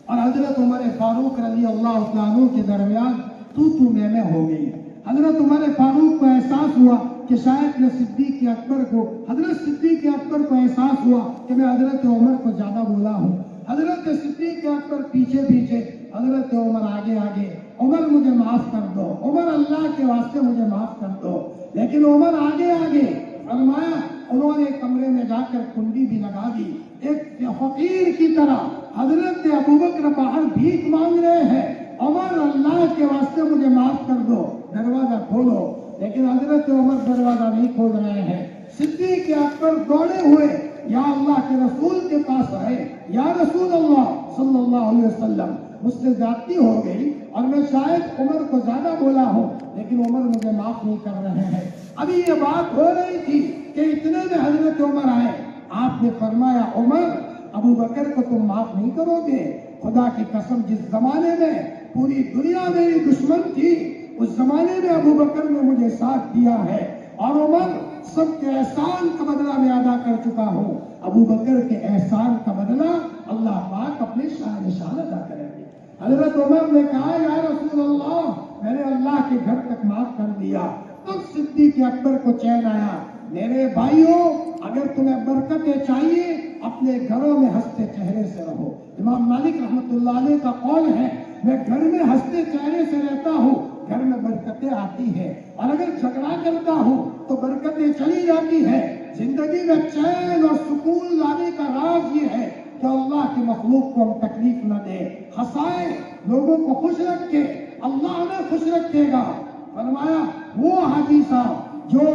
S1: اور حضرت عمر فاروق رضی اللہ عنہ کے درمیان تو میں ہو گئی. حضرت عمر فاروق کو احساس ہوا کہ شاید میں صدیق اکبر کو احساس ہوا کہ میں حضرت عمر کو زیادہ بولا ہوں. حضرت صدیق اکبر پیچھے پیچھے، حضرت عمر آگے آگے. عمر مجھے معاف کر دو، عمر اللہ کے واسطے مجھے معاف کر دو. لیکن عمر آگے آگے. فرمایا انہوں نے کمرے میں جا کر کنڈی بھی لگا دی. ایک فقیر کی طرح حضرت ابوبکر باہر بھیک مانگ رہے ہیں، عمر اللہ کے واسطے مجھے معاف کر دو، دروازہ کھولو. لیکن حضرت عمر دروازہ نہیں کھول رہے ہیں. صدیق اکبر دوڑے ہوئے یا اللہ کے رسول کے پاس آئے، یا رسول اللہ صلی اللہ علیہ وسلم مجھ سے زیادتی ہو گئی اور میں شاید عمر کو زیادہ بولا ہوں، لیکن عمر مجھے معاف نہیں کر رہے ہیں. ابھی یہ بات ہو رہی تھی کہ اتنے میں حضرت عمر آئے. آپ نے فرمایا عمر ابو بکر کو تم معاف نہیں کرو گے؟ خدا کی قسم جس زمانے میں پوری دنیا میری دشمن تھی اس زمانے میں ابو بکر نے مجھے ساتھ دیا ہے اور عمر سب کے احسان کا بدلہ میں ادا کر چکا ہوں. ابو بکر کے احسان کا بدلہ اللہ پاک اپنے شان نشان ادا کریں گے. حضرت عمر نے کہا یا رسول اللہ میں نے اللہ کے گھر تک معاف کر دیا. تب صدیق اکبر کو چین آیا. میرے بھائیوں اگر تمہیں برکتیں چاہیے اپنے گھروں میں ہنستے چہرے سے رہو. امام مالک رحمۃ اللہ علیہ کا قول ہے میں گھر میں ہنستے چہرے سے رہتا ہوں، گھر میں برکتیں آتی ہیں، اور اگر جھگڑا کرتا ہوں تو برکتیں چلی جاتی ہیں. زندگی میں چین اور سکون لانے کا راز یہ ہے کہ اللہ کے مخلوق کو ہم تکلیف نہ دیں، ہنسائیں، لوگوں کو خوش رکھیں، اللہ انہیں خوش رکھے گا. فرمایا وہ حاجی صاحب جو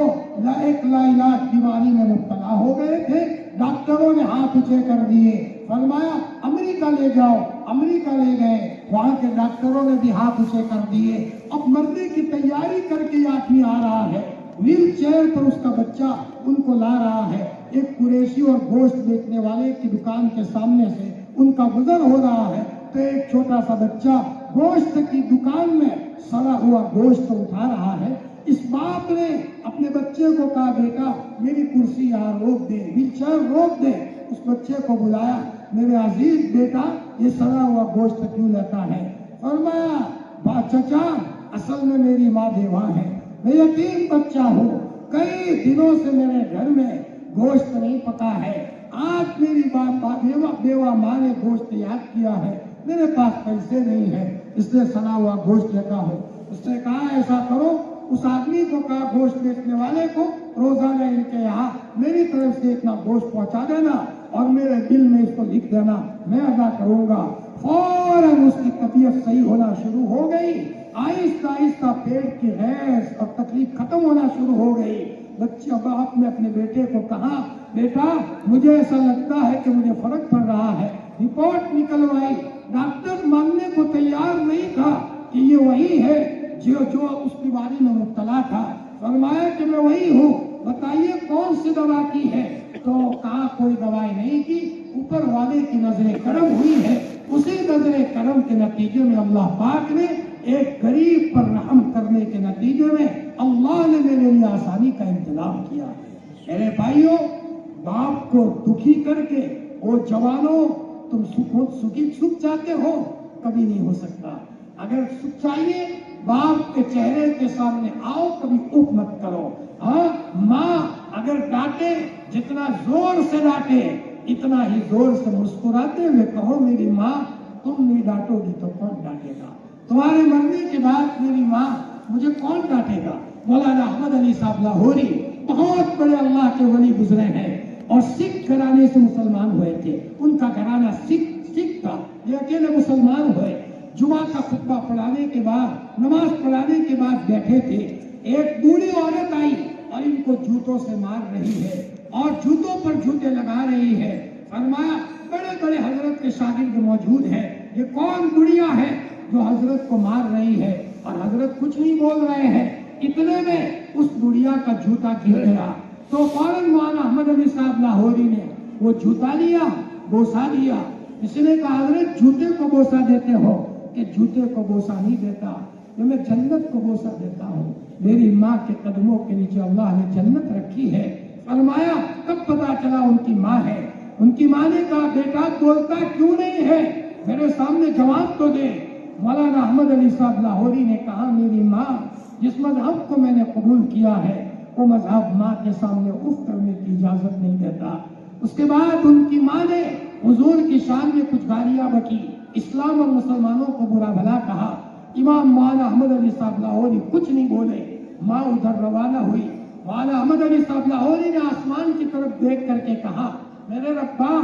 S1: ایک لا علاج بیماری میں مبتلا ہو گئے تھے، ڈاکٹروں نے ہاتھ اونچے کر دیے، فرمایا امریکہ لے جاؤ. امریکہ لے گئے. وہاں کے ڈاکٹروں نے بھی ہاتھ اونچے کر دیے. اب مرنے کی تیاری کر کے یہ آدمی آ رہا ہے, ویل چیئر پر اس کا بچہ ان کو لا رہا ہے. ایک قریشی اور گوشت بیچنے والے کی دکان کے سامنے سے ان کا گزر ہو رہا ہے, تو ایک چھوٹا سا بچہ گوشت کی دکان میں سڑا ہوا گوشت اٹھا رہا ہے. اس باپ نے اپنے بچے کو کہا, بیٹا میری کرسی یہاں روک دے, ویل چیئر روک دے. اس بچے کو بلایا, میرے عزیز بیٹا یہ سڑا ہوا گوشت کیوں لیتا ہے؟ فرمایا, چچا اصل میں میری ماں بیوہ ہے, میں یتیم بچہ ہوں, کئی دنوں سے میرے گھر میں گوشت نہیں پکا ہے. آج میری بیوہ ماں نے گوشت یاد کیا ہے, میرے پاس پیسے نہیں ہے, اس لیے سڑا ہوا گوشت لیتا ہوں. اس نے کہا ایسا کرو, اس آدمی کو کہا گوشت بیچنے والے کو روزانہ ان کے یہاں میری طرف سے اتنا گوشت پہنچا دینا اور میرے بل میں اس کو لکھ دینا, میں ادا کروں گا. فوراً اس کی طبیعت صحیح ہونا شروع ہو گئی, آہستہ آہستہ پیٹ کی گیس اور تکلیف ختم ہونا شروع ہو گئی. بچے باپ نے اپنے بیٹے کو کہا, بیٹا مجھے ایسا لگتا ہے کہ مجھے فرق پڑ رہا ہے. رپورٹ نکلوائی, ڈاکٹر ماننے کو تیار نہیں تھا کہ یہ وہی ہے جو اس بیماری میں مبتلا تھا. فرمایا کہ میں وہی ہوں, بتائیے کون سی دوا کی ہے؟ تو کہا کوئی دوائی نہیں کی, اوپر والے کی نظر کرم ہوئی ہے. اسی نظر کرم کے نتیجے میں اللہ پاک نے ایک غریب پر رحم کرنے کے نتیجے میں اللہ نے میرے لیے آسانی کا انتظام کیا. میرے بھائیوں, باپ کو دکھی کر کے وہ جوانوں تم سکھ چاہتے ہو, کبھی نہیں ہو سکتا. اگر سکھ چاہیے باپ کے چہرے کے سامنے آؤ, کبھی اف مت کرو. ہاں, ماں اگر ڈانٹے جتنا زور سے ڈانٹے اتنا ہی زور سے مسکراتے ہوئے کہو, میری ماں تم نہیں ڈانٹو گی تو کون ڈانٹے گا؟ تمہارے مرنے کے بعد میری ماں مجھے کون ڈانٹے گا؟ مولانا احمد علی صاحب لاہوری بہت بڑے اللہ کے ولی گزرے ہیں اور سکھ گھرانے سے مسلمان ہوئے تھے. ان کا گھرانہ سکھ تھا, یہ اکیلے مسلمان ہوئے. جمعہ کا خطبہ پڑھانے کے بعد, نماز پڑھانے کے بعد بیٹھے تھے, ایک بوڑھی عورت آئی اور ان کو جوتوں سے مار رہی ہے اور جوتوں پر جوتے لگا رہی ہے. فرمایا بڑے بڑے حضرت کے شاگرد موجود ہیں, یہ کون بڑھیا ہے جو حضرت کو مار رہی ہے؟ اور حضرت کچھ نہیں بول رہے ہیں. اتنے میں اس بڑھیا کا جوتا گر گیا تو فوراً مولانا احمد علی صاحب لاہوری نے وہ جوتا لیا, بوسا لیا. اس نے کہا, حضرت جوتے کو بوسا دیتے ہو؟ کہ جوتے کو بوسا نہیں دیتا, میں جنت کو بوسا دیتا ہوں. میری ماں کے قدموں کے نیچے اللہ نے جنت رکھی ہے. فرمایا کب پتا چلا ان کی ماں ہے؟ ان کی ماں نے کہا, بیٹا بولتا کیوں نہیں ہے, میرے سامنے جواب تو دے. مولانا احمد علی صاحب لاہوری نے کہا, میری ماں جس مذہب کو میں نے قبول کیا ہے وہ مذہب ماں کے سامنے اف کرنے کی اجازت نہیں دیتا. اس کے بعد ان کی ماں نے حضور کی شان میں کچھ گالیاں بکی, اسلام اور مسلمانوں کو برا بھلا کہا. امام مولانا احمد علی صاحب لاہوری کچھ نہیں بولے, ماں ادھر روانہ ہوئی. مولانا احمد علی صاحب لاہوری نے آسمان کی طرف دیکھ کر کے کہا, میرے ربا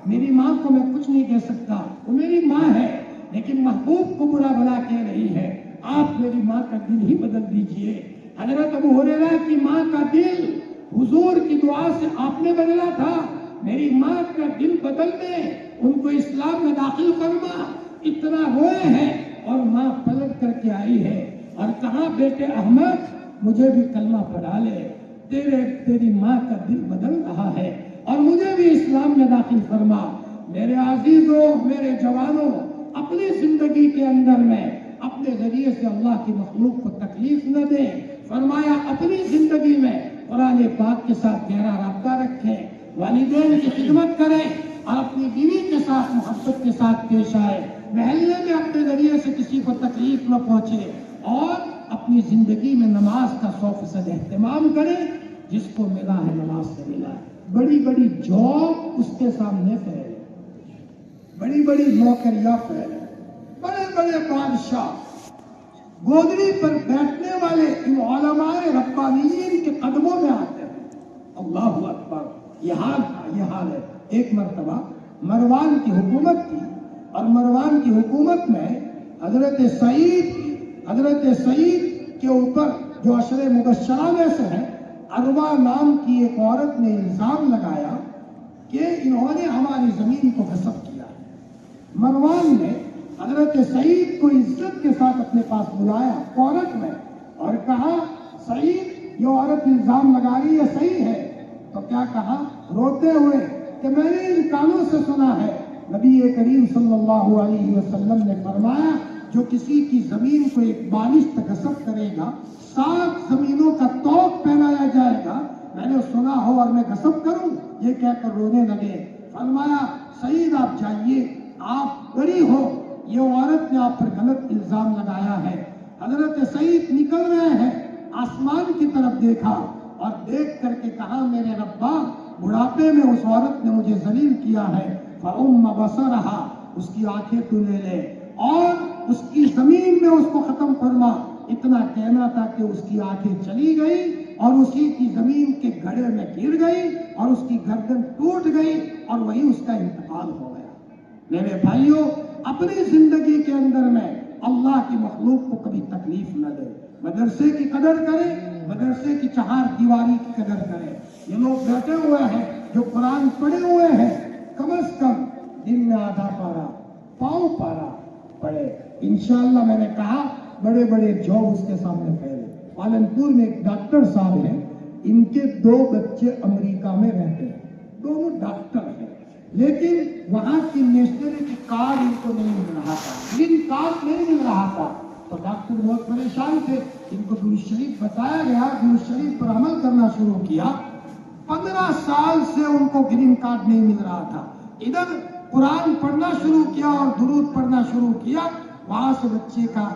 S1: میری ماں کو میں کچھ نہیں کہہ سکتا, وہ میری ماں ہے, لیکن محبوب کو برا بھلا کہہ رہی ہے, آپ میری ماں کا دل ہی بدل دیجئے. حضرت ابو ہریرہ کی ماں کا دل حضور کی دعا سے آپ نے بدلا تھا, میری ماں کا دل بدل دے, ان کو اسلام میں داخل کرنا. اتنا روئے ہیں اور ماں پلٹ کر کے آئی ہے اور کہا, بیٹے احمد مجھے بھی کلمہ پڑھا لے, تیری ماں کا دل بدل رہا ہے اور مجھے بھی اسلام میں داخل فرما. میرے عزیزوں, میرے جوانوں, اپنی زندگی کے اندر میں اپنے ذریعے سے اللہ کی مخلوق کو تکلیف نہ دیں. فرمایا اپنی زندگی میں قرآن پاک کے ساتھ گہرا رابطہ رکھیں, والدین کی خدمت کریں اور اپنی بیوی کے ساتھ محبت کے ساتھ پیش آئے. محلے میں اپنے ذریعے سے کسی کو تکلیف نہ پہنچے اور اپنی زندگی میں نماز کا 100% اہتمام کریں. جس کو ملا ہے نماز سے ملا ہے. بڑی بڑی جاب اس کے سامنے پھیلے, بڑی بڑی نوکریاں پھیلے, بڑے بڑے بادشاہ گودری پر بیٹھنے والے ان علماء ربانیین کے قدموں میں آتے ہیں. اللہ اکبر, یہ حال ہے. ایک مرتبہ مروان کی حکومت تھی اور مروان کی حکومت میں حضرت سعید کے اوپر جو عشر مبشرہ میں سے ہے, عروہ نام کی ایک عورت نے الزام لگایا کہ انہوں نے ہماری زمین کو غصب کیا ہے. مروان نے حضرت حضرت سعید کو عزت کے ساتھ اپنے پاس بلایا عورت میں اور کہا سعید یہ عورت الزام لگا رہی ہے صحیح ہے؟ تو کیا کہا روتے ہوئے کہ میں نے ان کانوں سے سنا ہے نبی کریم صلی اللہ علیہ وسلم نے فرمایا جو کسی کی زمین کو ایک بالشت غصب کرے گا 7 زمینوں کا توق پہنایا جائے گا، میں نے سنا ہو اور میں غصب کروں؟ یہ کہہ کر رونے لگے۔ فرمایا سعید آپ جائیے، آپ بری ہو، یہ عورت نے آپ پر غلط الزام لگایا ہے۔ حضرت سعید نکل رہے ہیں، آسمان کی طرف دیکھا اور دیکھ کر کے کہا میرے ربا بڑھاپے میں اس عورت نے مجھے ذلیل کیا ہے، فَأُمَّ بَصَرَهَا اس کی آنکھیں تو لے لے اور اس کی زمین میں اس کو ختم فرما۔ اتنا کہنا تھا کہ اس کی آنکھیں چلی گئی اور اسی کی زمین کے گڑھے میں گر گئی اور اس کی گردن ٹوٹ گئی اور وہی اس کا انتقال ہو گیا۔ میرے بھائیوں اپنی زندگی کے اندر میں اللہ کی مخلوق کو کبھی تکلیف نہ دے، مدرسے کی قدر کرے، مدرسے کی 4 دیواری کی قدر کرے۔ یہ لوگ بیٹھے ہوئے ہیں جو قرآن پڑھے ہوئے ہیں، کم از کم دن میں آدھا پارا پاؤں پارا پڑھے۔ انشاءاللہ میں نے کہا بڑے بڑے جاب اس کے سامنے پھیلے۔ پالنپور میں ایک ڈاکٹر صاحب ہیں، ان کے 2 بچے امریکہ میں رہتے ہیں، دونوں ڈاکٹر ہیں، لیکن وہاں کی نیشنلٹی کارڈ ان کو نہیں مل رہا تھا، گرین کارڈ نہیں مل رہا تھا۔ تو ڈاکٹر بہت پریشان تھے، ان کو درود شریف بتایا گیا، درود شریف پر عمل کرنا شروع کیا۔ 15 سال سے ان کو گرین کارڈ نہیں مل رہا تھا۔ ادھر قرآن پڑھنا شروع کیا اور درود پڑھنا شروع کیا، وہاں سے بچے کا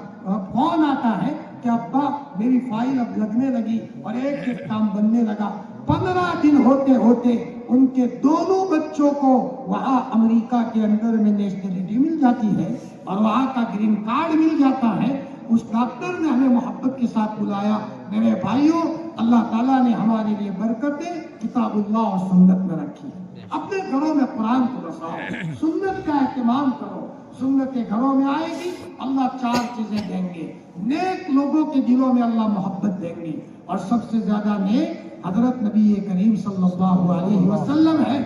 S1: فون آتا ہے کہ ابا میری فائل اب لگنے لگی اور ایک کام بننے لگا۔ 15 دن ہوتے ہوتے ان کے دونوں بچوں کو وہاں امریکہ کے اندر میں نیشنلٹی مل جاتی ہے اور وہاں کا گرین کارڈ مل جاتا ہے۔ اس ڈاکٹر نے ہمیں محبت کے ساتھ بلایا۔ میرے بھائیوں اللہ تعالیٰ نے ہمارے لیے برکتیں کتاب اللہ اور سنت میں رکھی۔ اپنے گھروں میں قرآن کو بساؤ، سنت کا اہتمام کرو، سنت گھروں میں آئے گی اللہ 4 چیزیں دیں گے۔ نیک لوگوں کے دلوں میں اللہ محبت دیں گے اور سب سے زیادہ نیک حضرت نبی کریم صلی اللہ علیہ وسلم ہے،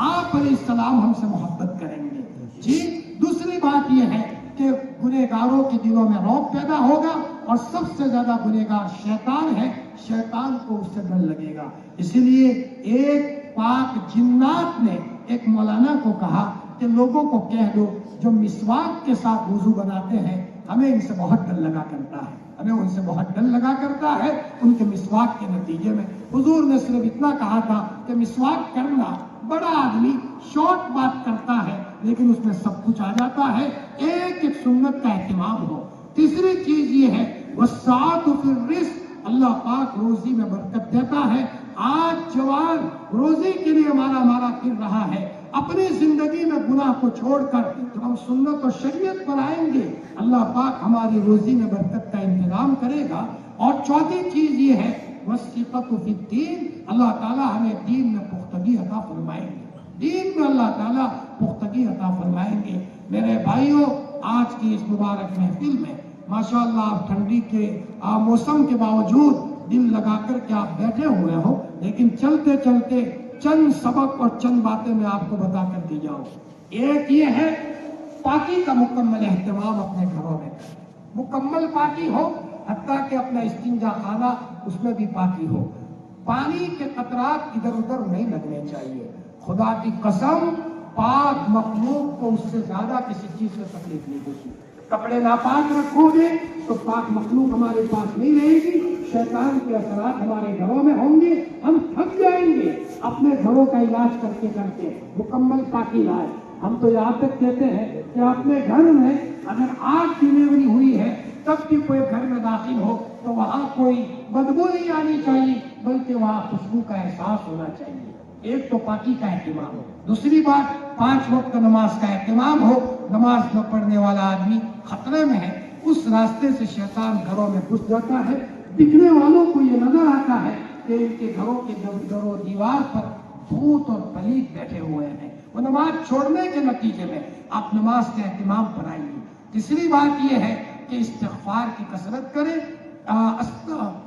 S1: آپ علیہ السلام ہم سے محبت کریں گے۔ جی دوسری بات یہ ہے کہ گنہگاروں کے دلوں میں رعب پیدا ہوگا اور سب سے زیادہ گنہگار شیطان ہے، شیطان کو اس سے ڈر لگے گا۔ اسی لیے ایک پاک جنات نے ایک مولانا کو کہا کہ لوگوں کو کہہ دو جو مسواک کے ساتھ وضو بناتے ہیں ہمیں ان سے بہت ڈر لگا کرتا ہے، ہمیں ان سے بہت ڈر لگا کرتا ہے ان کے مسواک کے نتیجے میں۔ حضور نے صرف اتنا کہا تھا کہ مسواک کرنا، بڑا آدمی شارٹ بات کرتا ہے لیکن اس میں سب کچھ آ جاتا ہے، ایک ایک سنت کا اہتمام ہو۔ تیسری چیز یہ ہے وسعت فی الرزق، اللہ پاک روزی میں برکت دیتا ہے۔ آج جوان روزی کے لیے مارا پھر رہا ہے، اپنی زندگی میں گناہ کو چھوڑ کر جب ہم سنت اور شریعت پر آئیں گے اللہ پاک ہماری روزی میں برکت کا انتظام کرے گا۔ اور چوتھی چیز یہ ہے وثقۃ فی الدین، اللہ تعالیٰ ہمیں دین میں پختگی عطا فرمائیں گے، دین میں اللہ تعالیٰ پختگی عطا فرمائیں گے۔ میرے بھائیوں آج کی اس مبارک محفل میں ماشاءاللہ آپ ٹھنڈی کے موسم کے باوجود دل لگا کر کے آپ بیٹھے ہوئے ہو، لیکن چلتے چلتے چند سبق اور چند باتیں میں آپ کو بتا کر دی جاؤں۔ ایک یہ ہے پاکی کا مکمل اہتمام اپنے گھروں میں کریں، مکمل پاکی ہو، حتیٰ کہ اپنا استنجا خانہ اس میں بھی پاکی ہو، پانی کے قطرات ادھر ادھر نہیں لگنے چاہیے۔ خدا کی قسم پاک مخلوق کو اس سے زیادہ کسی چیز سے تکلیف نہیں ہوتی۔ کپڑے ناپاک رکھو گے تو پاک مخلوق ہمارے پاس نہیں رہے گی، شیطان کے اثرات ہمارے گھروں میں ہوں گے، ہم تھک جائیں گے اپنے گھروں کا علاج کرتے کرتے۔ مکمل پاکی لائے، ہم تو یہاں تک کہتے ہیں کہ اپنے گھر میں اگر آگ ڈلیوری ہوئی ہے تب بھی کوئی گھر میں داخل ہو تو وہاں کوئی بدبو نہیں آنی چاہیے بلکہ وہاں خوشبو کا احساس ہونا چاہیے۔ ایک تو پاکی کا اہتمام ہو، دوسری بات 5 وقت نماز کا اہتمام ہو۔ نماز نہ پڑھنے والا آدمی خطرے میں ہے، اس راستے سے شیطان گھروں میں گھس جاتا ہے۔ دکھنے والوں کو یہ نظر آتا ہے کہ ان کے گھروں کے در و دیوار پر بھوت اور پلیت بیٹھے ہوئے ہیں، وہ نماز چھوڑنے کے نتیجے میں آپ نماز کے اہتمام پر آئیے۔ تیسری بات یہ ہے کہ استغفار کی کثرت کریں،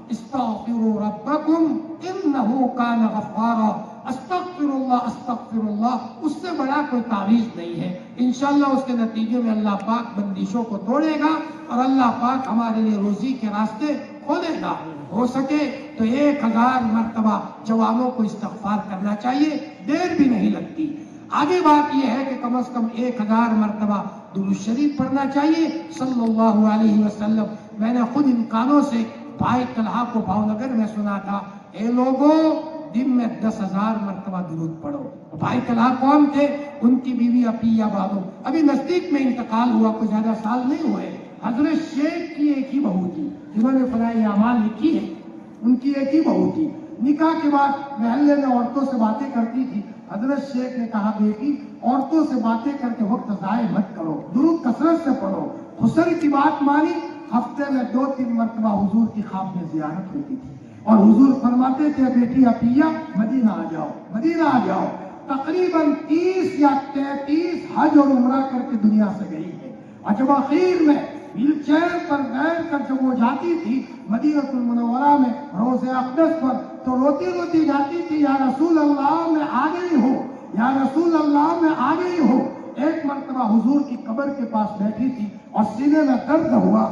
S1: استغفروا ربکم انہ کان غفارا، استغفر اللہ، اس سے بڑا کوئی تعویذ نہیں ہے۔ انشاءاللہ اس کے نتیجے میں اللہ پاک بندشوں کو توڑے گا اور اللہ پاک ہمارے لیے روزی کے راستے کھولے گا۔ ہو سکے تو 1000 مرتبہ جوانوں کو استغفار کرنا چاہیے، دیر بھی نہیں لگتی۔ آگے بات یہ ہے کہ کم از کم 1000 مرتبہ درود شریف پڑھنا چاہیے صلی اللہ علیہ وسلم۔ میں نے خود ان کانوں سے بھائی طلحہ کو بھاونگر میں سنا تھا، اے لوگوں دن میں 10,000 مرتبہ درود پڑھو۔ بھائی طلحہ کون تھے؟ ان کی بیوی عطیہ بانو، ابھی نزدیک میں انتقال ہوا، کوئی زیادہ سال نہیں ہوئے۔ حضرت شیخ کی ایک ہی بہو تھی جنہوں نے فلاح اعمال لکھی ہے، ان کی ایک ہی بہو تھی۔ نکاح کے بعد محلے میں عورتوں سے باتیں کرتی تھی۔ حضرت شیخ نے کہا بیٹی عورتوں سے باتیں کر کے وقت ضائع مت کرو، درود کثرت سے پڑھو۔ حسن کی بات مانی، ہفتے میں 2-3 مرتبہ حضور کی خواب میں زیارت ہوتی تھی اور حضور فرماتے تھے بیٹی عطیہ مدینہ آ جاؤ، مدینہ آ جاؤ۔ تقریباً 30 یا 33 حج اور عمرہ کر کے دنیا سے گئی ہے، اور جب آخر میں ویل چیئر پر بیٹھ کر جب وہ جاتی تھی مدینہ المنورہ میں روض اقدس پر، تو روتی روتی جاتی تھی، یا رسول اللہ میں آ گئی ہوں، یا رسول اللہ میں آ گئی ہوں۔ ایک مرتبہ حضور کی قبر کے پاس بیٹھی تھی اور سینے میں درد ہوا،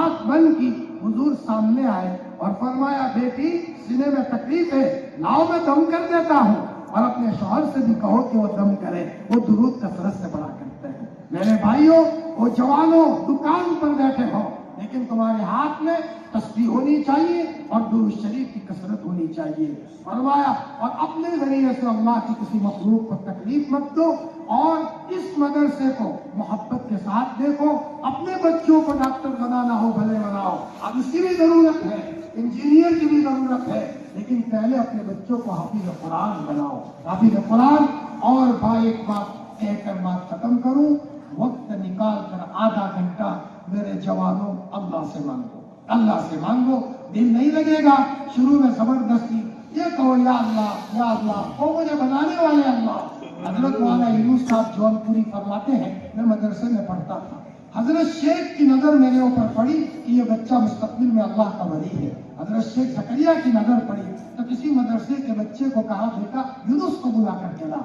S1: آنکھ بند کی، حضور سامنے آئے اور فرمایا بیٹی سینے میں تکلیف ہے، لاؤ میں دم کر دیتا ہوں، اور اپنے شوہر سے بھی کہو کہ وہ دم کرے، وہ درود کثرت سے پڑھا کرتے ہیں۔ میرے بھائیوں، وہ جوانوں دکان پر بیٹھے ہو لیکن تمہارے ہاتھ میں تسبیح ہونی چاہیے اور درود شریف کی کثرت ہونی چاہیے۔ فرمایا اور اپنے ذریعے سے اللہ کی کسی مخلوق کو تکلیف مت دو، اور اس مدرسے کو محبت کے ساتھ دیکھو۔ اپنے بچوں کو ڈاکٹر بنانا ہو بھلے بناؤ، اب اس کی بھی ضرورت ہے، انجینئر کی بھی ضرورت ہے، لیکن پہلے اپنے بچوں کو حافظ قرآن بناؤ، حافظ قرآن۔ اور بھائی ایک بات کہہ کر بات ختم کروں، وقت نکال کر آدھا گھنٹہ میرے جوانوں اللہ سے مانگو، اللہ سے مانگو۔ دل نہیں لگے گا شروع میں زبردستی، یہ کہو یا اللہ یا اللہ، او مجھے بنانے والے اللہ۔ حضرت مولانا یونس صاحب جون پوری فرماتے ہیں، میں مدرسے میں پڑھتا تھا، حضرت شیخ کی نظر میرے اوپر پڑی کہ یہ بچہ مستقبل میں اللہ کا ولی ہے۔ حضرت شیخ زکریا کی نظر پڑی تو کسی مدرسے کے بچے کو کہا بیٹا یونس کو بلا کر کے لا۔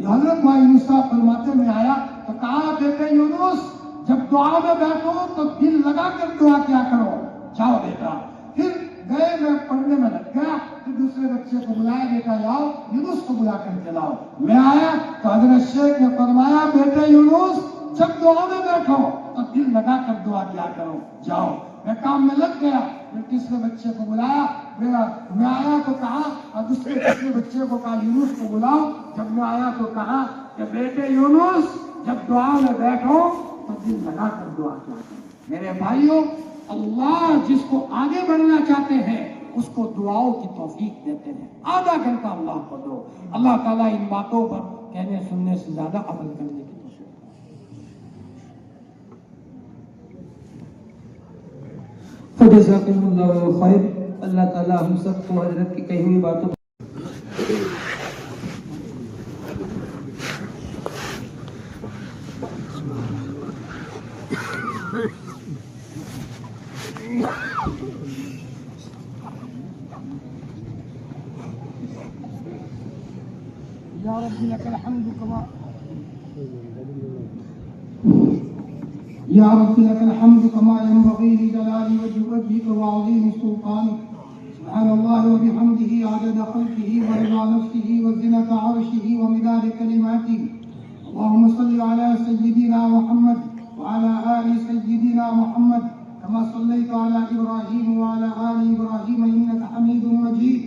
S1: حضرت مولانا یونس صاحب فرماتے میں آیا تو کہا بیٹے یونس جب دعا میں بیٹھو تو دل لگا کر دعا کیا کرو، جاؤ بیٹا۔ پھر گئے، میں پڑھنے میں لگ گیا، پھر دوسرے بچے کو بلایا، بیٹا لاؤ یونس کو بلا کر کے لاؤ۔ میں آیا تو حضرت شیخ نے فرمایا بیٹے یونس جب دعا میں بیٹھو تو دل لگا کر دعا کیا کرو، جاؤ۔ میں کام میں لگ گیا، پھر تیسرے بچے کو بلایا، میں آیا تو کہا، اور تیسرے بچے کو کہا یونس کو بلاؤ۔ جب میں آیا تو کہا کہ بیٹے یونس جب دعا میں بیٹھو تو دل لگا کر دعا کیا کرو۔ میرے بھائیوں، اللہ جس کو آگے بڑھنا چاہتے ہیں اس کو دعاؤں کی توفیق دیتے ہیں۔ آدھا گھنٹہ اللہ کو دو، اللہ تعالیٰ ان باتوں پر کہنے سننے سے زیادہ عمل کرنے کی توفیق۔
S3: فجزاکم اللہ خیر۔ اللہ تعالیٰ ہم سب کو حضرت کی کہی ہوئی باتوں
S1: یا رب لک الحمد کما یا رب لک الحمد کما ينبغي لجلال وجهك وعظيم سلطانك۔ سبحان الله وبحمده عدد خلقه ورضا نفسه وزنة عرشه ومداد كلماته۔ اللهم صل على سيدنا محمد وعلى آل سيدنا محمد كما صليت على إبراهيم وعلى آل إبراهيم إنك حميد مجيد۔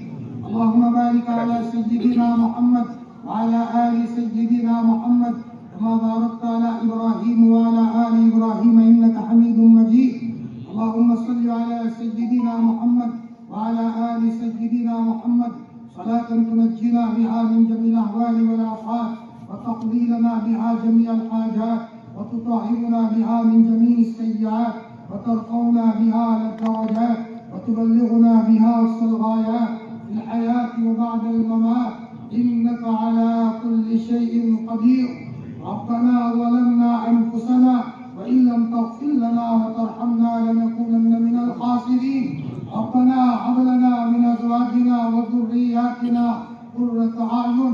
S1: اللهم بارك على سيدنا محمد وعلى آل سيدنا محمد كما باركت على إبراهيم وعلى آل إبراهيم إنك حميد مجيد۔ اللهم صل على سيدنا محمد وعلى آل سيدنا محمد صلاة تنجينا بها من جميع الأهوال والآفات وتقضي لنا بها جميع الحاجات وتطهرنا بها من جميع السيئات وترفعنا بها على الدرجات وتبلغنا بها أقصى الغايات في الحياة وبعد الممات إنك على كل شيء قدير۔ ربنا ظلمنا أنفسنا وإن لم تغفر لنا وترحمنا لنكونن من الخاسرين۔ ربنا هب لنا من أزواجنا وذرياتنا قرة أعين